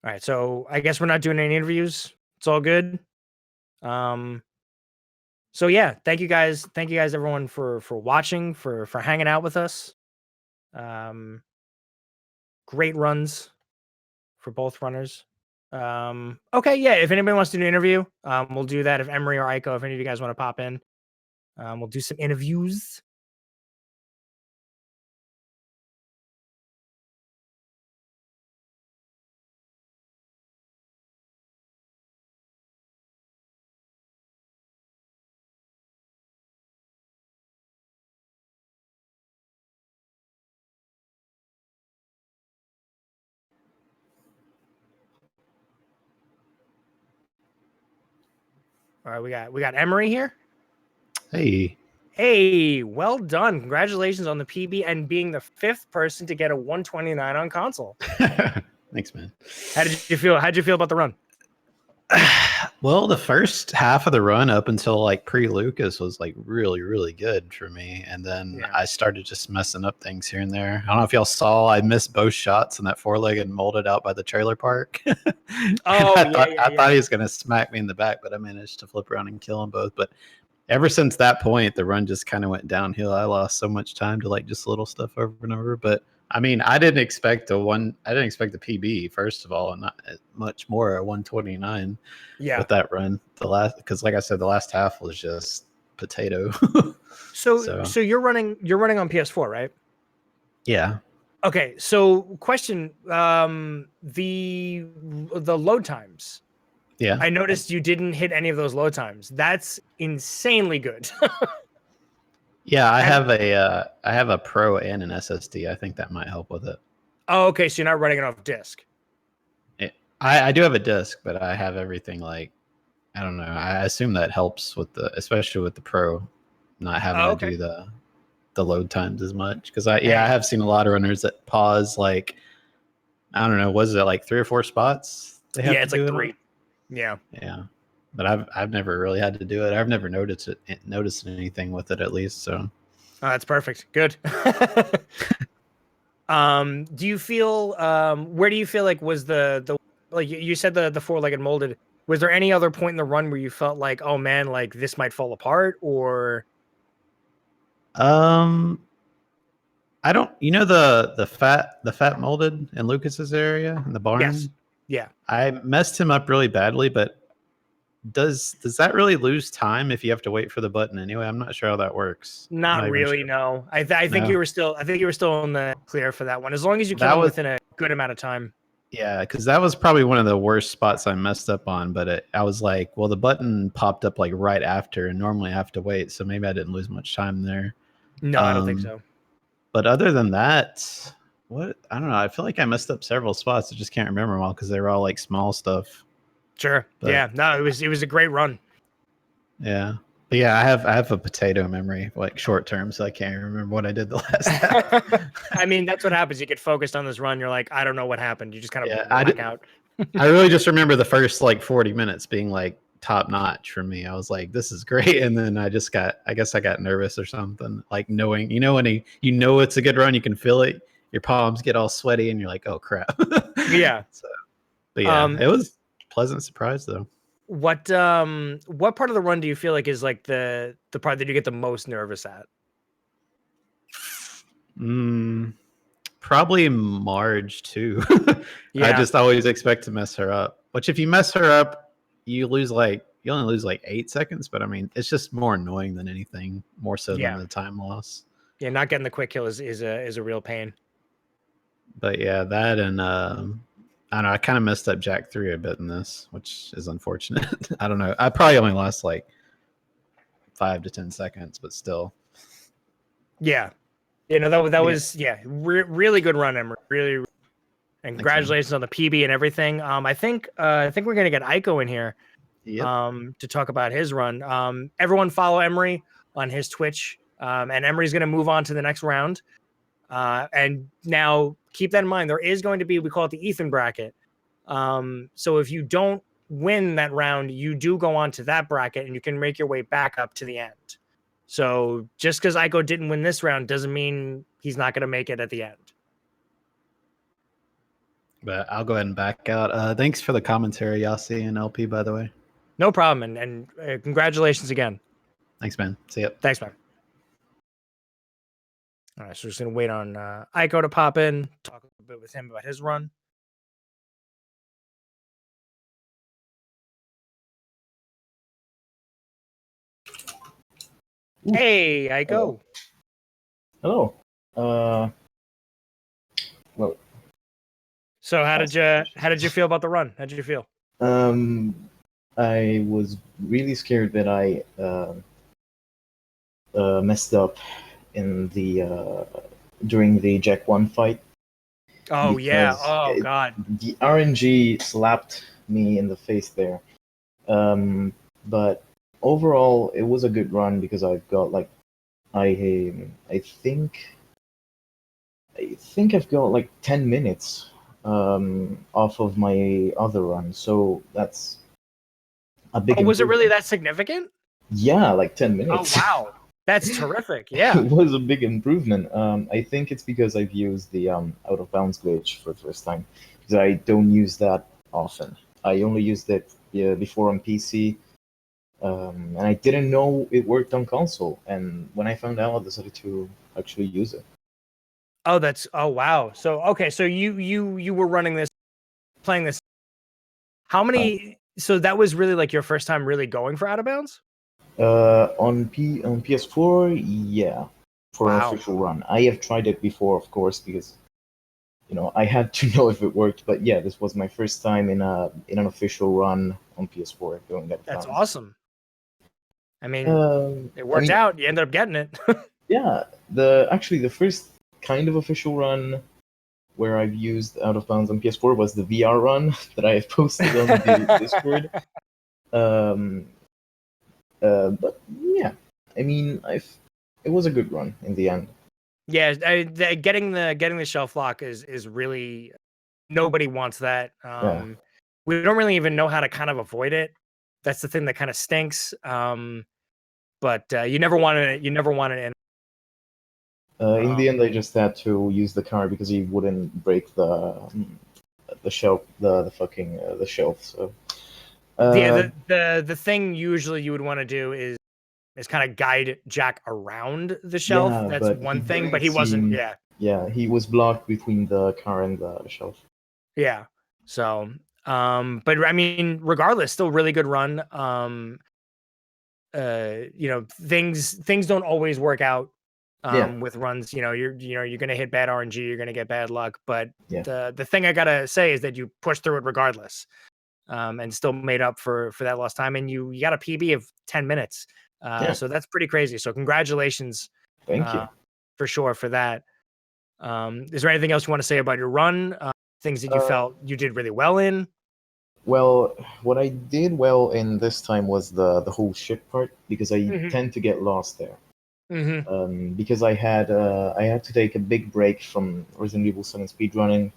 All right, so I guess we're not doing any interviews. It's all good. So yeah, thank you guys everyone for watching, for hanging out with us. Great runs for both runners. Okay, yeah, if anybody wants to do an interview, we'll do that. If Emery or Aiko, if any of you guys want to pop in, we'll do some interviews. All right, we got Emery here. Hey, well done. Congratulations on the PB and being the 5th person to get a 129 on console. Thanks, man. How did you feel? How'd you feel about the run? Well, the first half of the run up until like pre-Lucas was like really, really good for me. And then I started just messing up things here and there. I don't know if y'all saw, I missed both shots and that 4-legged molded out by the trailer park. I thought he was going to smack me in the back, but I managed to flip around and kill them both. But ever since that point, the run just kind of went downhill. I lost so much time to like just little stuff over and over. But I mean, I didn't expect the PB, first of all, and not much more, a 129 with that run. Because like I said, the last half was just potato. So you're running on PS4, right? Yeah. Okay, so question: the load times. Yeah. I noticed you didn't hit any of those load times. That's insanely good. Yeah, I have a Pro and an SSD. I think that might help with it. Oh, okay. So you're not running it off disk. I do have a disc, but I have everything like I don't know. I assume that helps with especially with the Pro, not having to do the load times as much. Because I have seen a lot of runners that pause like I don't know, was it like 3 or 4 spots? They have Yeah, to it's like do 3. it? Yeah. Yeah. But I've never really had to do it. I've never noticed anything with it at least. So that's perfect. Good. Do you feel where do you feel like was the like you said the four-legged molded? Was there any other point in the run where you felt like, oh man, like this might fall apart, or I don't the fat molded in Lucas's area in the barn? Yes. Yeah. I messed him up really badly, but does that really lose time if you have to wait for the button anyway? I'm not sure how that works. not really? No. I think No? you were still in the clear for that one. As long as you That came in was- within a good amount of time. Yeah, because that was probably one of the worst spots I messed up on. But I was like, well, the button popped up like right after, and normally I have to wait, so maybe I didn't lose much time there. No, I don't think so. But other than that, I don't know. I feel like I messed up several spots. I just can't remember them all because they were all like small stuff. Sure. But- yeah. No, it was a great run. Yeah. But yeah, I have a potato memory, like short term, so I can't remember what I did the last time. I mean, that's what happens. You get focused on this run. You're like, I don't know what happened. You just kind of black out. I really just remember the first like 40 minutes being like top notch for me. I was like, this is great. And then I guess I got nervous or something. Like knowing, when you know it's a good run, you can feel it. Your palms get all sweaty and you're like, oh crap. Yeah. But yeah, it was a pleasant surprise though. What part of the run do you feel like is like the part that you get the most nervous at? Probably Marge too. Yeah. I just always expect to mess her up. Which if you mess her up, you only lose like 8 seconds, but I mean it's just more annoying than anything, more so than the time loss. Yeah, not getting the quick kill is a real pain. But yeah, that and I don't know, I kind of messed up Jack 3 a bit in this, which is unfortunate. I don't know. I probably only lost like 5 to 10 seconds, but still. Yeah. You know, that was really good run, Emery. Really, and congratulations on the PB and everything. I think we're gonna get Aiko in here to talk about his run. Everyone follow Emery on his Twitch. And Emery's gonna move on to the next round. And now keep that in mind. There is going to be, we call it the Ethan bracket. So if you don't win that round, you do go on to that bracket and you can make your way back up to the end. So just because Aiko didn't win this round doesn't mean he's not going to make it at the end. But I'll go ahead and back out. Thanks for the commentary, Yossi and LP, by the way. No problem. And congratulations again. Thanks, man. See ya. Thanks, man. All right, so we're just going to wait on Aiko to pop in, talk a little bit with him about his run. Hey, Aiko. Hello. Well. So how did you feel about the run? How did you feel? I was really scared that I messed up in the during the Jack 1 fight. Oh yeah. Oh god. The RNG slapped me in the face there. But overall, it was a good run because I've got like, I think I've got like 10 minutes off of my other run, so that's a big. Oh, was it really that significant? Yeah, like 10 minutes. Oh wow, that's terrific. Yeah, it was a big improvement. I think it's because I've used the out of bounds glitch for the first time, because I don't use that often. I only used it before on PC. And I didn't know it worked on console, and when I found out, I decided to actually use it. Oh wow. So okay, so you were playing this. How many? So that was really like your first time really going for out of bounds? On PS4, yeah, for an official run. I have tried it before, of course, because I had to know if it worked. But yeah, this was my first time in an official run on PS4 doing that. That's awesome. I mean, it I worked mean, out. You ended up getting it. yeah, the first kind of official run where I've used Out of Bounds on PS4 was the VR run that I have posted on the Discord. But yeah, I mean, it was a good run in the end. Yeah, getting the shelf lock is really, nobody wants that. We don't really even know how to kind of avoid it. That's the thing that kind of stinks. But you never wanted it. You never wanted it. In the end, I just had to use the car because he wouldn't break the shelf, the fucking the shelf. So the thing usually you would want to do is kind of guide Jack around the shelf. yeah, That's but one he thing, but didn't he wasn't. seem- Yeah, Yeah, he was blocked between the car and the shelf. yeah. So, but I mean, regardless, still really good run. Things don't always work out with runs. You're gonna hit bad RNG, you're gonna get bad luck. But the thing I gotta say is that you pushed through it regardless, and still made up for that lost time. And you got a PB of 10 minutes. So that's pretty crazy. So congratulations. Thank you. For sure for that. Is there anything else you want to say about your run? Things that you felt you did really well in? Well, what I did well in this time was the whole ship part because I tend to get lost there. Because I had to take a big break from Resident Evil 7 speedrunning,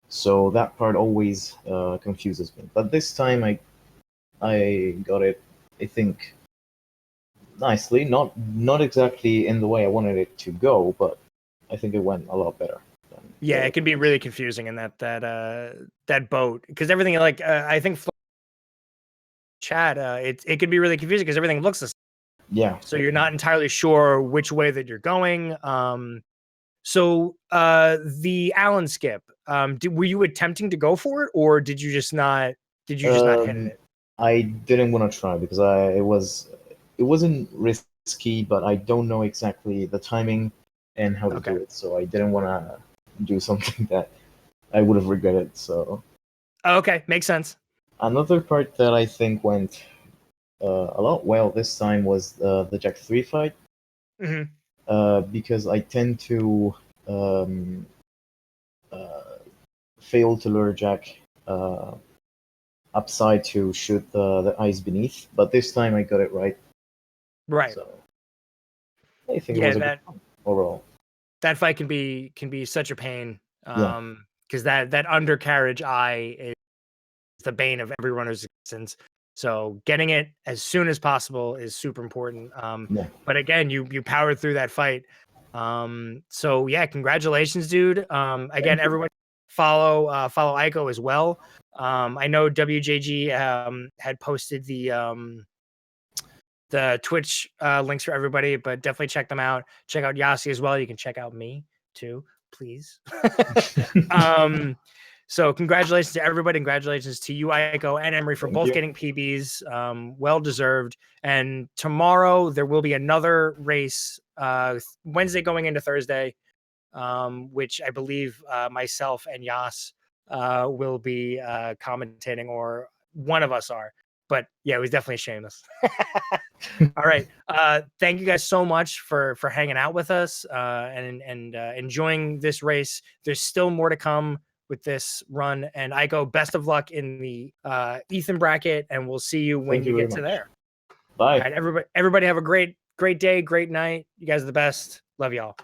so that part always confuses me. But this time I got it, I think, nicely. Not exactly in the way I wanted it to go, but I think it went a lot better. Yeah, it can be really confusing in that boat because everything I think chat it can be really confusing because everything looks the same. Yeah. So you're not entirely sure which way that you're going. So the Allen skip, were you attempting to go for it, or did you just not hit it? I didn't want to try because it wasn't risky, but I don't know exactly the timing and how to do it, so I didn't want to do something that I would have regretted. So okay, makes sense. Another part that I think went a lot well this time was the Jack 3 fight. Because I tend to fail to lure Jack upside to shoot the eyes beneath, but this time I got it right. Right. So I think it was a good one overall. That fight can be such a pain. Because that undercarriage eye is the bane of every runner's existence. So getting it as soon as possible is super important. But again, you powered through that fight. So yeah, congratulations, dude. Again, everyone follow Aiko as well. I know WJG had posted the Twitch links for everybody, but definitely check them out. Check out Yasi as well. You can check out me too, please. So congratulations to everybody. Congratulations to you, Aiko and Emery, for both getting PBs. Well deserved. And tomorrow there will be another race, Wednesday going into Thursday, which I believe myself and Yas will be commentating, or one of us are. But yeah, it was definitely shameless. All right. Thank you guys so much for hanging out with us and enjoying this race. There's still more to come with this run. And Aiko, best of luck in the Ethan bracket, and we'll see you when you get to there. Bye. All right, everybody have a great day, great night. You guys are the best. Love y'all.